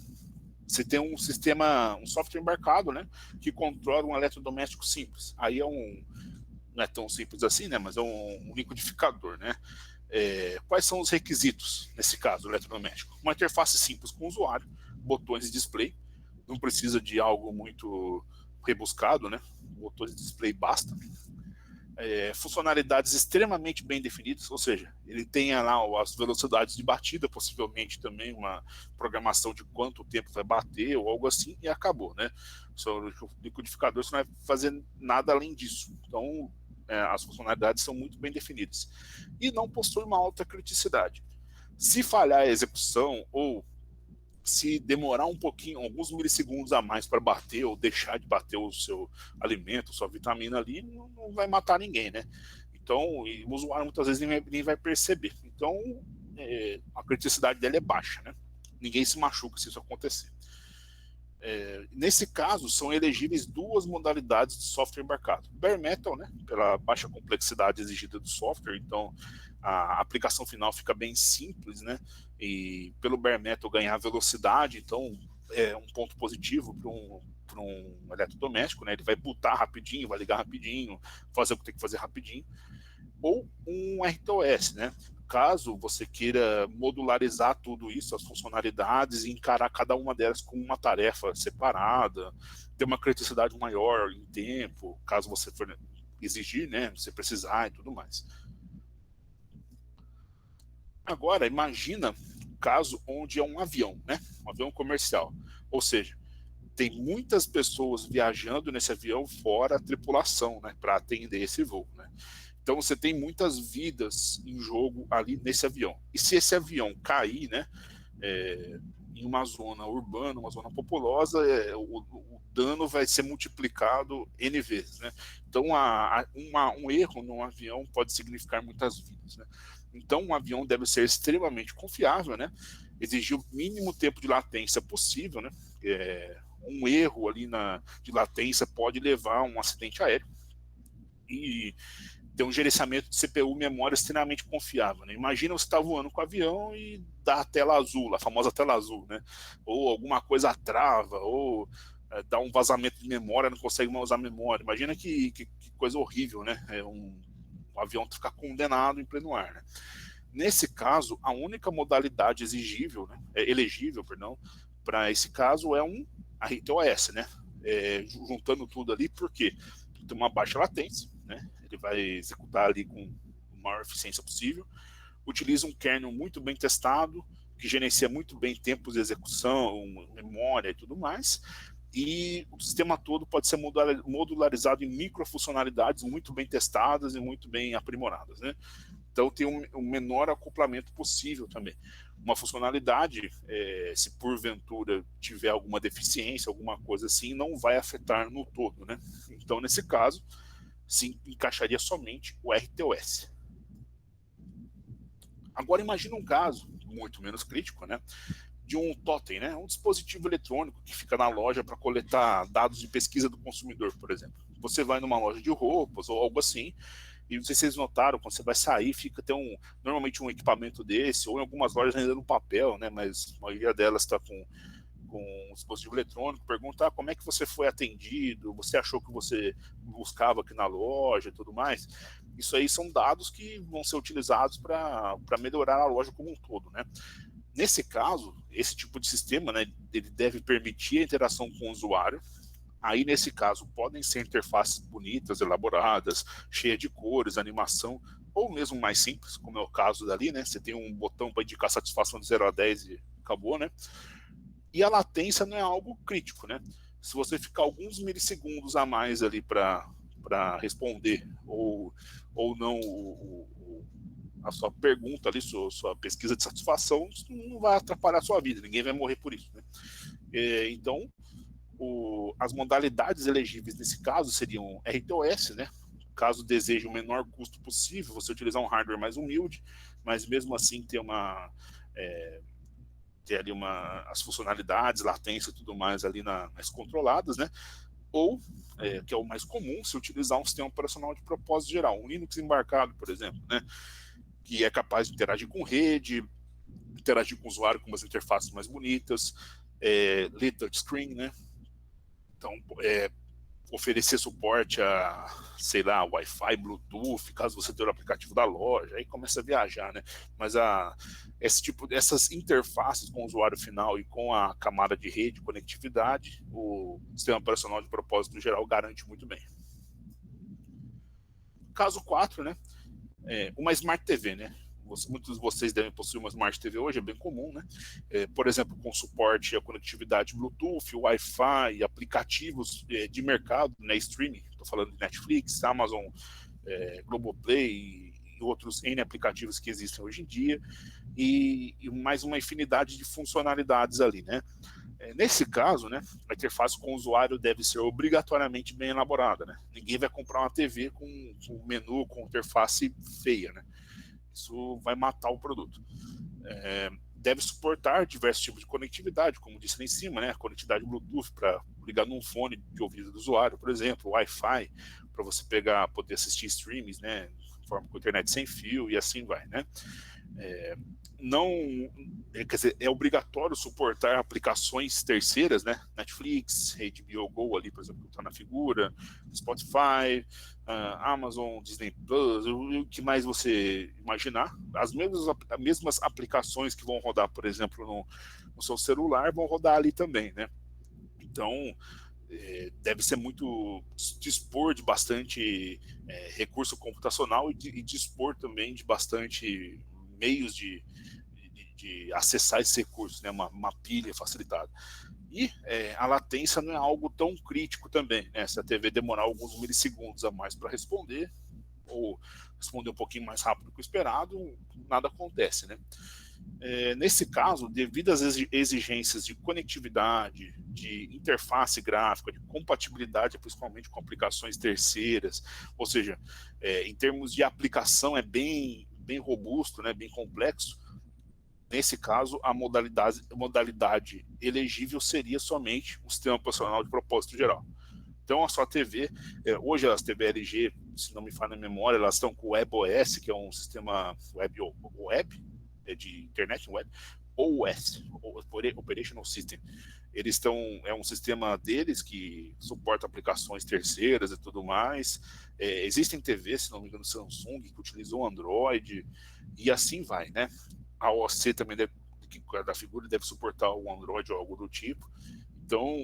você tem um software embarcado, né, que controla um eletrodoméstico simples. Aí não é tão simples assim, né, mas é um liquidificador, né? Quais são os requisitos nesse caso, eletrodoméstico? Uma interface simples com o usuário, botões de display, não precisa de algo muito rebuscado, né? Botões de display basta. Funcionalidades extremamente bem definidas, ou seja, ele tem lá as velocidades de batida, possivelmente também uma programação de quanto tempo vai bater ou algo assim, e acabou, né? O liquidificador você não vai fazer nada além disso. Então, as funcionalidades são muito bem definidas. E não possui uma alta criticidade. Se falhar a execução ou se demorar um pouquinho, alguns milissegundos a mais para bater ou deixar de bater o seu alimento, sua vitamina ali, não vai matar ninguém, né? Então, o usuário muitas vezes nem vai perceber. Então, a criticidade dele é baixa, né? Ninguém se machuca se isso acontecer. Nesse caso, são elegíveis 2 modalidades de software embarcado. Bare Metal, né, pela baixa complexidade exigida do software, então a aplicação final fica bem simples, né, e pelo Bare Metal ganhar velocidade, então é um ponto positivo para um eletrodoméstico, né, ele vai bootar rapidinho, vai ligar rapidinho, fazer o que tem que fazer rapidinho. Ou um RTOS, né? Caso você queira modularizar tudo isso, as funcionalidades, e encarar cada uma delas como uma tarefa separada, ter uma criticidade maior em tempo, caso você for exigir, né? Você precisar e tudo mais. Agora, imagina um caso onde é um avião, né? Um avião comercial. Ou seja, tem muitas pessoas viajando nesse avião fora a tripulação, né? Para atender esse voo, né? Então você tem muitas vidas em jogo ali nesse avião. E se esse avião cair, né, em uma zona urbana, uma zona populosa, o dano vai ser multiplicado N vezes, né? Então, um erro num avião pode significar muitas vidas, né? Então, um avião deve ser extremamente confiável, né? Exigir o mínimo tempo de latência possível, né? Um erro ali de latência pode levar a um acidente aéreo. E ter um gerenciamento de CPU e memória extremamente confiável, né? Imagina você estar voando com o avião e dá a tela azul, a famosa tela azul, né? Ou alguma coisa trava, ou dá um vazamento de memória, não consegue mais usar memória. Imagina que coisa horrível, né? Um avião ficar condenado em pleno ar, né? Nesse caso, a única modalidade elegível, para esse caso é um RTOS, né? Juntando tudo ali, porque tem uma baixa latência, né? Ele vai executar ali com a maior eficiência possível, utiliza um kernel muito bem testado, que gerencia muito bem tempos de execução, memória e tudo mais, e o sistema todo pode ser modularizado em microfuncionalidades muito bem testadas e muito bem aprimoradas, né? Então tem o menor acoplamento possível também. Uma funcionalidade, se porventura tiver alguma deficiência, alguma coisa assim, não vai afetar no todo, né? Então, nesse caso, se encaixaria somente o RTOS. Agora, imagina um caso, muito menos crítico, né? De um totem, né? Um dispositivo eletrônico que fica na loja para coletar dados de pesquisa do consumidor, por exemplo. Você vai numa loja de roupas ou algo assim, e não sei se vocês notaram, quando você vai sair, normalmente um equipamento desse, ou em algumas lojas ainda no papel, né? Mas a maioria delas está com um dispositivo eletrônico, pergunta como é que você foi atendido, você achou que você buscava aqui na loja e tudo mais. Isso aí são dados que vão ser utilizados para melhorar a loja como um todo, né? Nesse caso, esse tipo de sistema, né, ele deve permitir a interação com o usuário. Aí, nesse caso, podem ser interfaces bonitas, elaboradas, cheias de cores, animação, ou mesmo mais simples, como é o caso dali, né? Você tem um botão para indicar satisfação de 0 a 10 e acabou, né? E a latência não é algo crítico, né? Se você ficar alguns milissegundos a mais ali para responder ou não a sua pergunta ali, sua pesquisa de satisfação, isso não vai atrapalhar a sua vida, ninguém vai morrer por isso, né? Então, as modalidades elegíveis nesse caso seriam RTOS, né? Caso deseje o menor custo possível, você utilizar um hardware mais humilde, mas mesmo assim ter ali as funcionalidades, latência e tudo mais ali mais controladas, né? Ou, que é o mais comum, se utilizar um sistema operacional de propósito geral, um Linux embarcado, por exemplo, né? Que é capaz de interagir com rede, interagir com o usuário com umas interfaces mais bonitas, ler touchscreen, né? Então, oferecer suporte a, sei lá, Wi-Fi, Bluetooth, caso você tenha o aplicativo da loja, aí começa a viajar, né? Mas essas interfaces com o usuário final e com a camada de rede, conectividade, o sistema operacional de propósito geral garante muito bem. Caso 4, né? Uma Smart TV, né? Muitos de vocês devem possuir uma Smart TV hoje, é bem comum, né? Por exemplo, com suporte à conectividade Bluetooth, Wi-Fi, aplicativos de mercado, né? Streaming, estou falando de Netflix, Amazon, Globoplay e outros N aplicativos que existem hoje em dia, e mais uma infinidade de funcionalidades ali, né? Nesse caso, né, a interface com o usuário deve ser obrigatoriamente bem elaborada, né? Ninguém vai comprar uma TV com um menu, com interface feia, né? Isso vai matar o produto. Deve suportar diversos tipos de conectividade, como disse lá em cima, né? Conectividade Bluetooth para ligar num fone de ouvido do usuário, por exemplo, Wi-Fi para você poder assistir streams, né? De forma com internet sem fio e assim vai, né? Quer dizer, é obrigatório suportar aplicações terceiras, né? Netflix, HBO Go ali, por exemplo, que está na figura, Spotify, Amazon, Disney Plus, o que mais você imaginar. As mesmas aplicações que vão rodar, por exemplo, no seu celular, vão rodar ali também, né? Então, deve ser muito dispor de bastante recurso computacional e dispor também de bastante meios de acessar esses recursos, né? Uma pilha facilitada. E a latência não é algo tão crítico também, né? Se a TV demorar alguns milissegundos a mais para responder, ou responder um pouquinho mais rápido que o esperado, nada acontece, né? Nesse caso, devido às exigências de conectividade, de interface gráfica, de compatibilidade, principalmente com aplicações terceiras, ou seja, em termos de aplicação é bem robusto, né, bem complexo. Nesse caso, a modalidade elegível seria somente um sistema operacional de propósito geral. Então, a sua TV, hoje as TV LG, se não me falha a memória, elas estão com o WebOS, que é um sistema web de internet web, OS, Operational System. Eles estão, é um sistema deles que suporta aplicações terceiras e tudo mais. Existem TVs, se não me engano, Samsung, que utilizam Android, e assim vai, né? A OC também da figura deve suportar o Android ou algo do tipo. Então,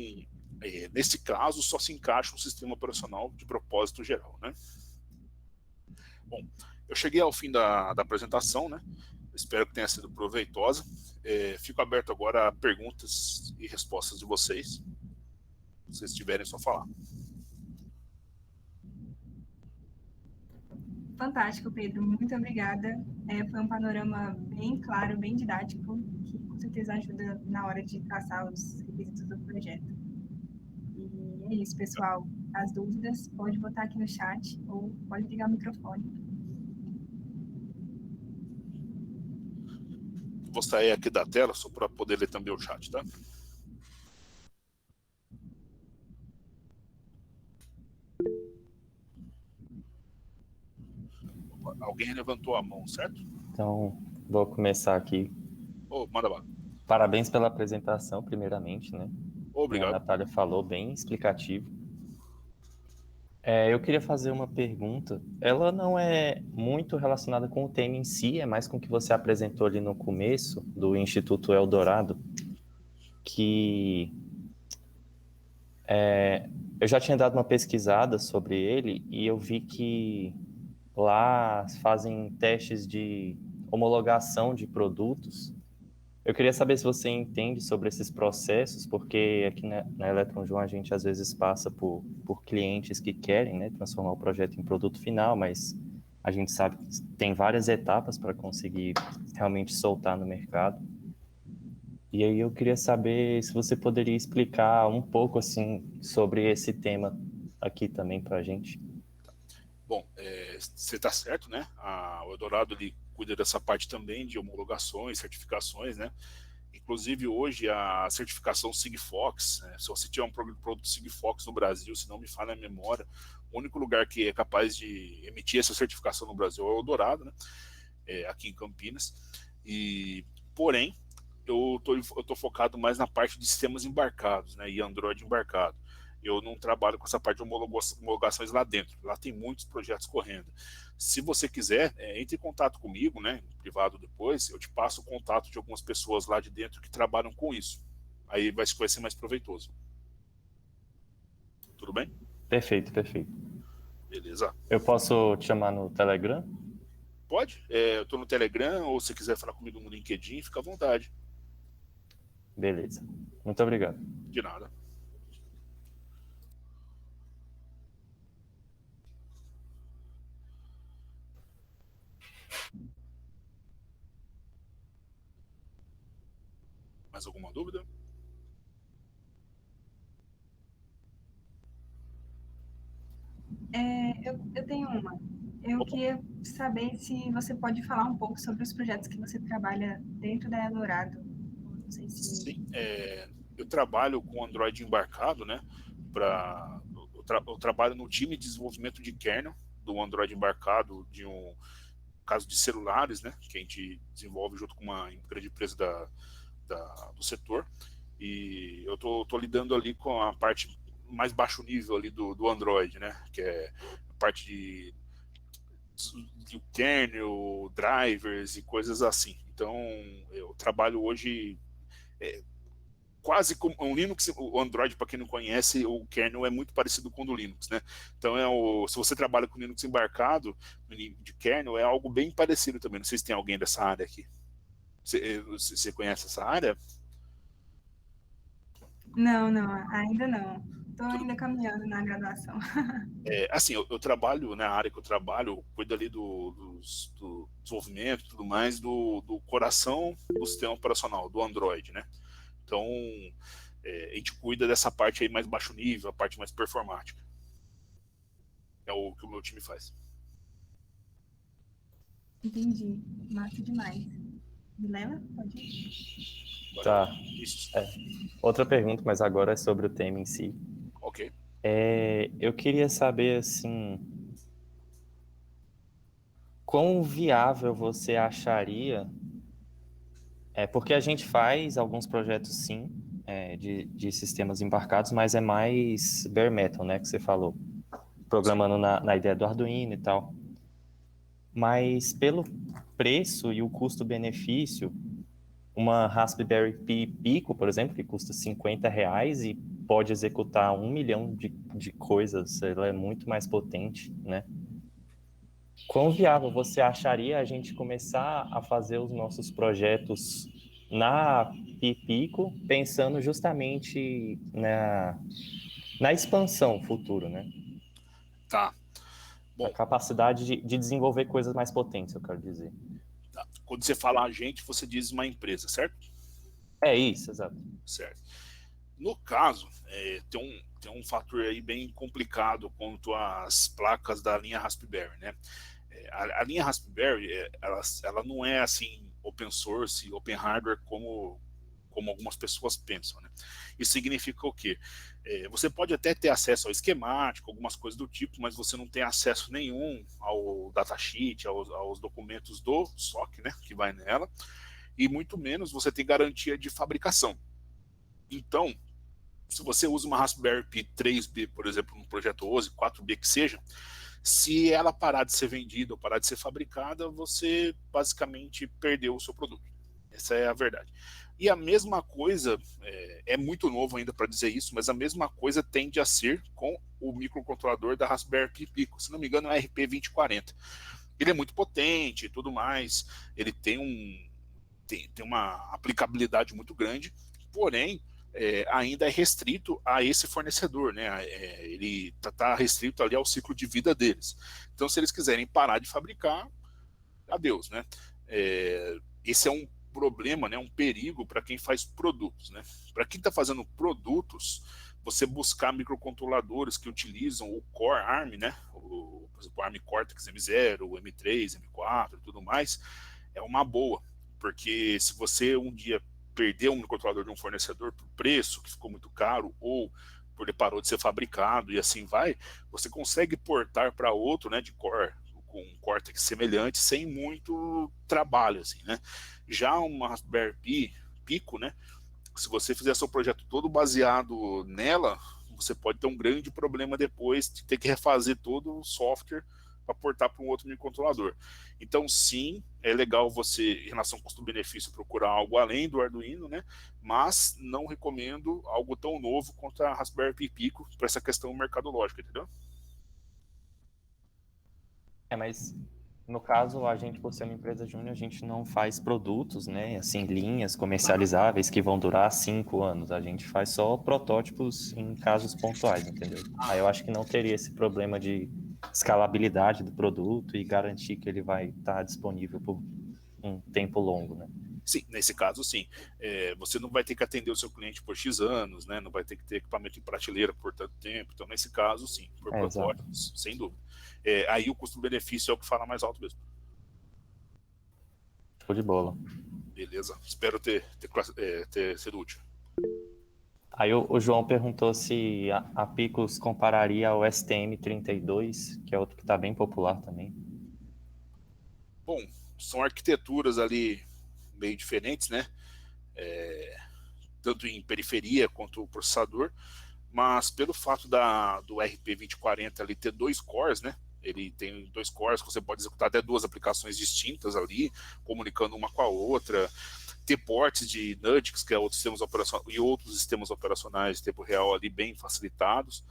nesse caso, só se encaixa um sistema operacional de propósito geral, né? Bom, eu cheguei ao fim da apresentação, né? Espero que tenha sido proveitosa. Fico aberto agora a perguntas e respostas de vocês. Se vocês tiverem, é só falar. Fantástico, Pedro. Muito obrigada. Foi um panorama bem claro, bem didático, que com certeza ajuda na hora de traçar os requisitos do projeto. E é isso, pessoal. As dúvidas, pode botar aqui no chat ou pode ligar o microfone. Vou sair aqui da tela só para poder ler também o chat, tá? Alguém levantou a mão, certo? Então, vou começar aqui. Manda lá. Parabéns pela apresentação, primeiramente, né? Obrigado. A Natália falou, bem explicativo. Eu queria fazer uma pergunta. Ela não é muito relacionada com o tema em si, é mais com o que você apresentou ali no começo, do Instituto Eldorado, que eu já tinha dado uma pesquisada sobre ele e eu vi que lá fazem testes de homologação de produtos. Eu queria saber se você entende sobre esses processos, porque aqui na Eletron João a gente às vezes passa por clientes que querem, né, transformar o projeto em produto final, mas a gente sabe que tem várias etapas para conseguir realmente soltar no mercado. E aí eu queria saber se você poderia explicar um pouco assim sobre esse tema aqui também para a gente. Bom, você está certo, né? O Eldorado ele cuida dessa parte também de homologações, certificações, né? Inclusive hoje a certificação Sigfox, né? Se você tiver um produto Sigfox no Brasil, se não me falha a memória, o único lugar que é capaz de emitir essa certificação no Brasil é o Eldorado, né? Aqui em Campinas. Porém, eu tô focado mais na parte de sistemas embarcados, né? E Android embarcado. Eu não trabalho com essa parte de homologações lá dentro. Lá tem muitos projetos correndo. Se você quiser, entre em contato comigo, né, em privado depois, eu te passo o contato de algumas pessoas lá de dentro que trabalham com isso. Aí vai ser mais proveitoso. Tudo bem? Perfeito, perfeito. Beleza. Eu posso te chamar no Telegram? Pode. Eu estou no Telegram, ou se quiser falar comigo no LinkedIn, fica à vontade. Beleza. Muito obrigado. De nada. Mais alguma dúvida? Eu tenho uma. Eu queria saber se você pode falar um pouco sobre os projetos que você trabalha dentro da Eldorado. Não sei se... Sim, eu trabalho com Android embarcado, né? Eu trabalho no time de desenvolvimento de kernel do Android embarcado, de um caso de celulares, né? Que a gente desenvolve junto com uma grande empresa do setor. E eu tô lidando ali com a parte mais baixo nível ali do Android, né? Que é a parte de kernel, drivers e coisas assim. Então, eu trabalho hoje quase como um Linux. O Android, para quem não conhece, o kernel é muito parecido com o do Linux, né? Então, se você trabalha com Linux embarcado, de kernel, é algo bem parecido também. Não sei se tem alguém dessa área aqui. Você conhece essa área? Não, ainda não. Estou ainda caminhando na graduação. Assim, eu trabalho, né, a área que eu trabalho, eu cuido ali do desenvolvimento e tudo mais, do coração do sistema operacional, do Android, né? Então, a gente cuida dessa parte aí mais baixo nível, a parte mais performática. É o que o meu time faz. Entendi. Massa demais. Vilela, pode ir? Agora, Tá. isso. Outra pergunta, mas agora é sobre o tema em si. Ok. Eu queria saber, assim, quão viável você acharia, porque a gente faz alguns projetos, sim, de sistemas embarcados, mas é mais bare metal, né, que você falou, programando na ideia do Arduino e tal. Mas pelo preço e o custo-benefício, uma Raspberry Pi Pico, por exemplo, que custa R$ 50 e pode executar 1 milhão de coisas, ela é muito mais potente, né? Quão viável você acharia a gente começar a fazer os nossos projetos na Pi Pico, pensando justamente na expansão futuro, né? Tá. A Bom, capacidade de desenvolver coisas mais potentes, eu quero dizer. tá. Quando você fala a gente, você diz uma empresa, certo? É isso, exato. Certo. No caso, tem um fator aí bem complicado quanto às placas da linha Raspberry, né? A linha Raspberry, ela não é assim open source, open hardware como algumas pessoas pensam, né? Isso significa o quê? Você pode até ter acesso ao esquemático, algumas coisas do tipo, mas você não tem acesso nenhum ao datasheet, aos documentos do SOC, né, que vai nela, e muito menos você tem garantia de fabricação. Então, se você usa uma Raspberry Pi 3B, por exemplo, no projeto OSI, 4B que seja, se ela parar de ser vendida ou parar de ser fabricada, você basicamente perdeu o seu produto. Essa é a verdade. E a mesma coisa, é muito novo ainda para dizer isso, mas a mesma coisa tende a ser com o microcontrolador da Raspberry Pi Pico. Se não me engano, é o RP2040. Ele é muito potente e tudo mais, ele tem uma aplicabilidade muito grande, porém, ainda é restrito a esse fornecedor, né? Ele está restrito ali ao ciclo de vida deles. Então, se eles quiserem parar de fabricar, adeus, né? Esse é um problema, né? Um perigo para quem faz produtos, né? Para quem está fazendo produtos, você buscar microcontroladores que utilizam o Core ARM, né? Por exemplo, o ARM Cortex M0, o M3, M4 e tudo mais, é uma boa, porque se você um dia perder um microcontrolador de um fornecedor por preço, que ficou muito caro, ou porque parou de ser fabricado e assim vai, você consegue portar para outro, né, de Core, com um Cortex semelhante, sem muito trabalho, assim, né? Já uma Raspberry Pi Pico, né, se você fizer seu projeto todo baseado nela, você pode ter um grande problema depois de ter que refazer todo o software para portar para um outro microcontrolador. Então, sim, é legal você, em relação ao custo-benefício, procurar algo além do Arduino, né? Mas não recomendo algo tão novo quanto a Raspberry Pi Pico para essa questão mercadológica, entendeu? Mas no caso, a gente, por ser uma empresa júnior, a gente não faz produtos, né? Assim, linhas comercializáveis que vão durar 5 anos. A gente faz só protótipos em casos pontuais, entendeu? Aí eu acho que não teria esse problema de escalabilidade do produto e garantir que ele vai estar disponível por um tempo longo, né? Sim, nesse caso, sim. Você não vai ter que atender o seu cliente por X anos, né? Não vai ter que ter equipamento em prateleira por tanto tempo. Então, nesse caso, sim, por Exato. protótipos, sem dúvida. Aí o custo-benefício é o que fala mais alto mesmo. Show de bola. Beleza. Espero ter sido útil. Aí o João perguntou se a Picos compararia ao STM32, que é outro que está bem popular também. Bom, são arquiteturas ali meio diferentes, né? Tanto em periferia quanto o processador, mas pelo fato do RP2040 ali ter 2 cores, né? Ele tem 2 cores, você pode executar até 2 aplicações distintas ali, comunicando uma com a outra, ter portes de Nudix, que é outros sistemas operacionais, e outros sistemas operacionais de tempo real ali bem facilitados.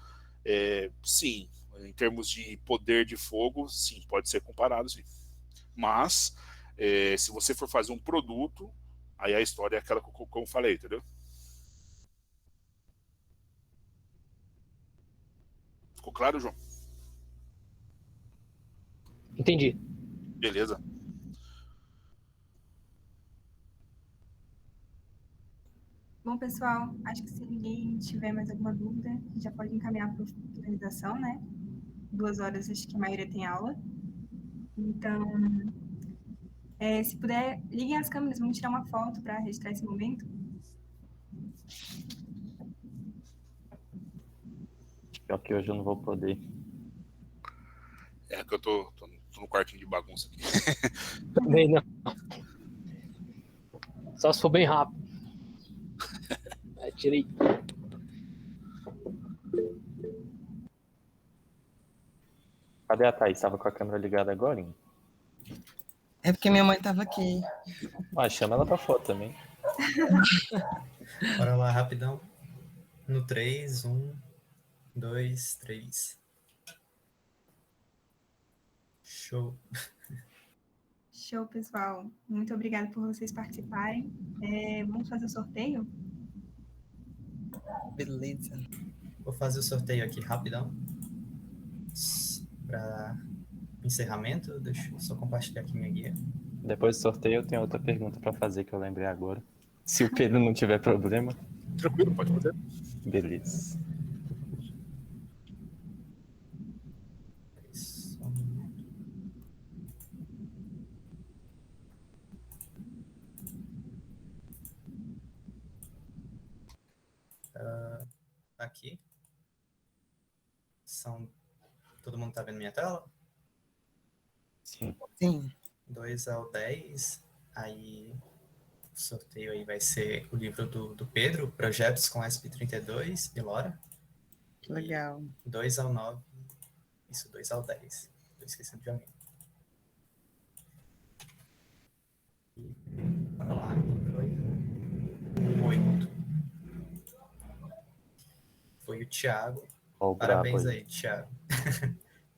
Sim, em termos de poder de fogo, sim, pode ser comparado, sim. Mas, se você for fazer um produto, aí a história é aquela como eu falei, entendeu? Ficou claro, João? Entendi. Beleza. Bom, pessoal, acho que se ninguém tiver mais alguma dúvida, já pode encaminhar para a finalização, né? 2 horas, acho que a maioria tem aula. Então, se puder, liguem as câmeras, vamos tirar uma foto para registrar esse momento. Pior que hoje eu não vou poder. É que eu tô no quartinho de bagunça aqui. Também não. Só se for bem rápido. Tirei. Cadê a Thaís? Estava com a câmera ligada agora, hein? É porque minha mãe estava aqui. Ah, chama ela pra foto também. Bora lá, rapidão. No 3, 1, 2, 3. Show. Show, pessoal. Muito obrigada por vocês participarem. Vamos fazer o sorteio? Beleza. Vou fazer o sorteio aqui rapidão. Para encerramento, deixa eu só compartilhar aqui minha guia. Depois do sorteio eu tenho outra pergunta pra fazer que eu lembrei agora. Se o Pedro não tiver problema. Tranquilo, pode fazer. Beleza. Só um minuto. Aqui. Todo mundo tá vendo minha tela? Sim. Sim. 2 ao 10. Aí o sorteio aí vai ser o livro do Pedro, Projetos com SP32 e Lora. Que legal. 2 ao 9. Isso, 2 ao 10. Tô esquecendo de alguém. Bora lá. Foi o 8. Foi o Thiago. Ó, o Parabéns brabo aí, Thiago.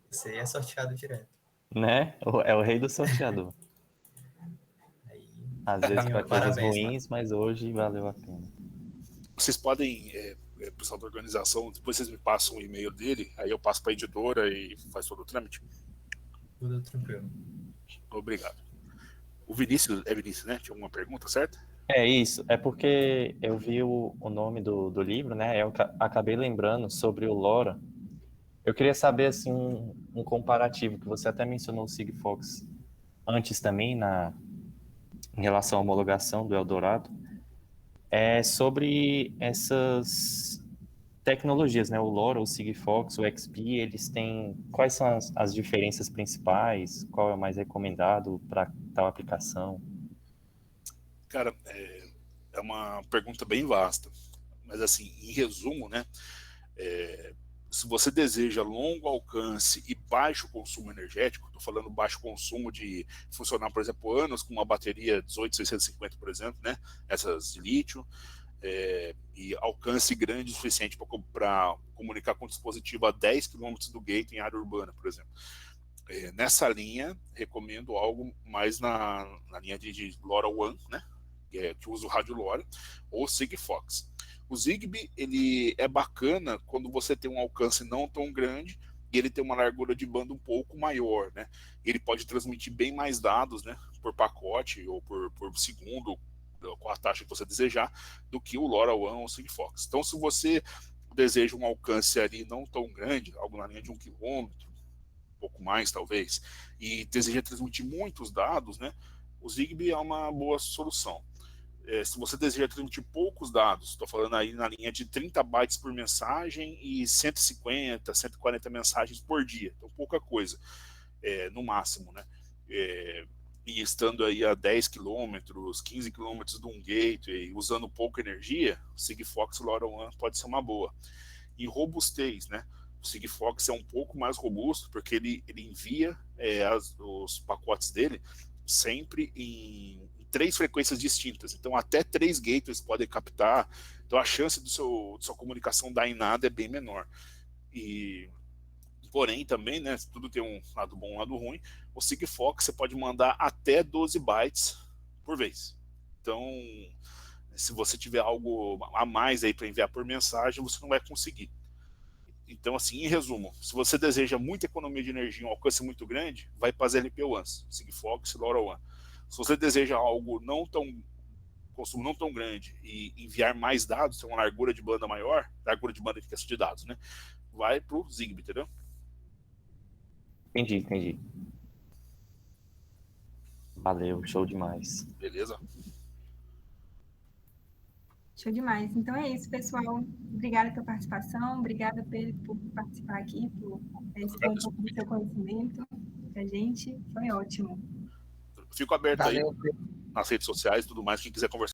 Você é sorteado direto. Né? É o rei do sorteador. Aí, Às vezes para coisas parabéns, ruins, mas hoje valeu a pena. Vocês podem, pessoal da organização, depois vocês me passam o e-mail dele, aí eu passo para a editora e faz todo o trâmite. tudo tranquilo. Obrigado. O Vinícius, né? Tinha alguma pergunta, certo? É isso, é porque eu vi o nome do livro, né? Eu acabei lembrando sobre o LoRa. Eu queria saber, assim, um comparativo, que você até mencionou o Sigfox antes também, em relação à homologação do Eldorado, sobre essas tecnologias, né? O LoRa, o Sigfox, o XP, eles têm... Quais são as diferenças principais? Qual é o mais recomendado para tal aplicação? Cara, é uma pergunta bem vasta. Mas, assim, em resumo, né? Se você deseja longo alcance e baixo consumo energético, estou falando baixo consumo de funcionar, por exemplo, anos com uma bateria 18650, por exemplo, né? Essas de lítio, e alcance grande o suficiente para comunicar com o dispositivo a 10 km do gate em área urbana, por exemplo. Nessa linha, recomendo algo mais na linha de LoRaWAN, né? Que usa o rádio LoRa, ou Sigfox. O Zigbee, ele é bacana quando você tem um alcance não tão grande e ele tem uma largura de banda um pouco maior, né? Ele pode transmitir bem mais dados, né, por pacote ou por segundo, com a taxa que você desejar, do que o LoRaWAN ou o Sigfox. Então, se você deseja um alcance ali não tão grande, algo na linha de 1 quilômetro, um pouco mais talvez, e deseja transmitir muitos dados, né, o Zigbee é uma boa solução. Se você deseja transmitir poucos dados, estou falando aí na linha de 30 bytes por mensagem e 150, 140 mensagens por dia, então pouca coisa, no máximo, né? E estando aí a 10 quilômetros, 15 quilômetros de um gateway, usando pouca energia, o Sigfox LoRaWAN pode ser uma boa. Em robustez, né? O Sigfox é um pouco mais robusto, porque ele envia os pacotes dele sempre em 3 frequências distintas, então até 3 gateways podem captar, então a chance de sua comunicação dar em nada é bem menor. Porém também, né, tudo tem um lado bom e um lado ruim, o Sigfox você pode mandar até 12 bytes por vez, então se você tiver algo a mais aí para enviar por mensagem, você não vai conseguir. Então, assim, em resumo, se você deseja muita economia de energia, um alcance muito grande, vai para as LP-WANs, Sigfox e LoRaWAN. Se você deseja algo consumo não tão grande e enviar mais dados, ter uma largura de banda maior, largura de banda de questão de dados, né? Vai para o Zigbee, entendeu? Entendi. Valeu, show demais. Beleza? Show demais. Então é isso, pessoal. Obrigada pela participação, obrigada, Pedro, por participar aqui, por expor um pouco do seu conhecimento pra gente. Foi ótimo. Fico aberto aí Valeu. nas redes sociais e tudo mais, quem quiser conversar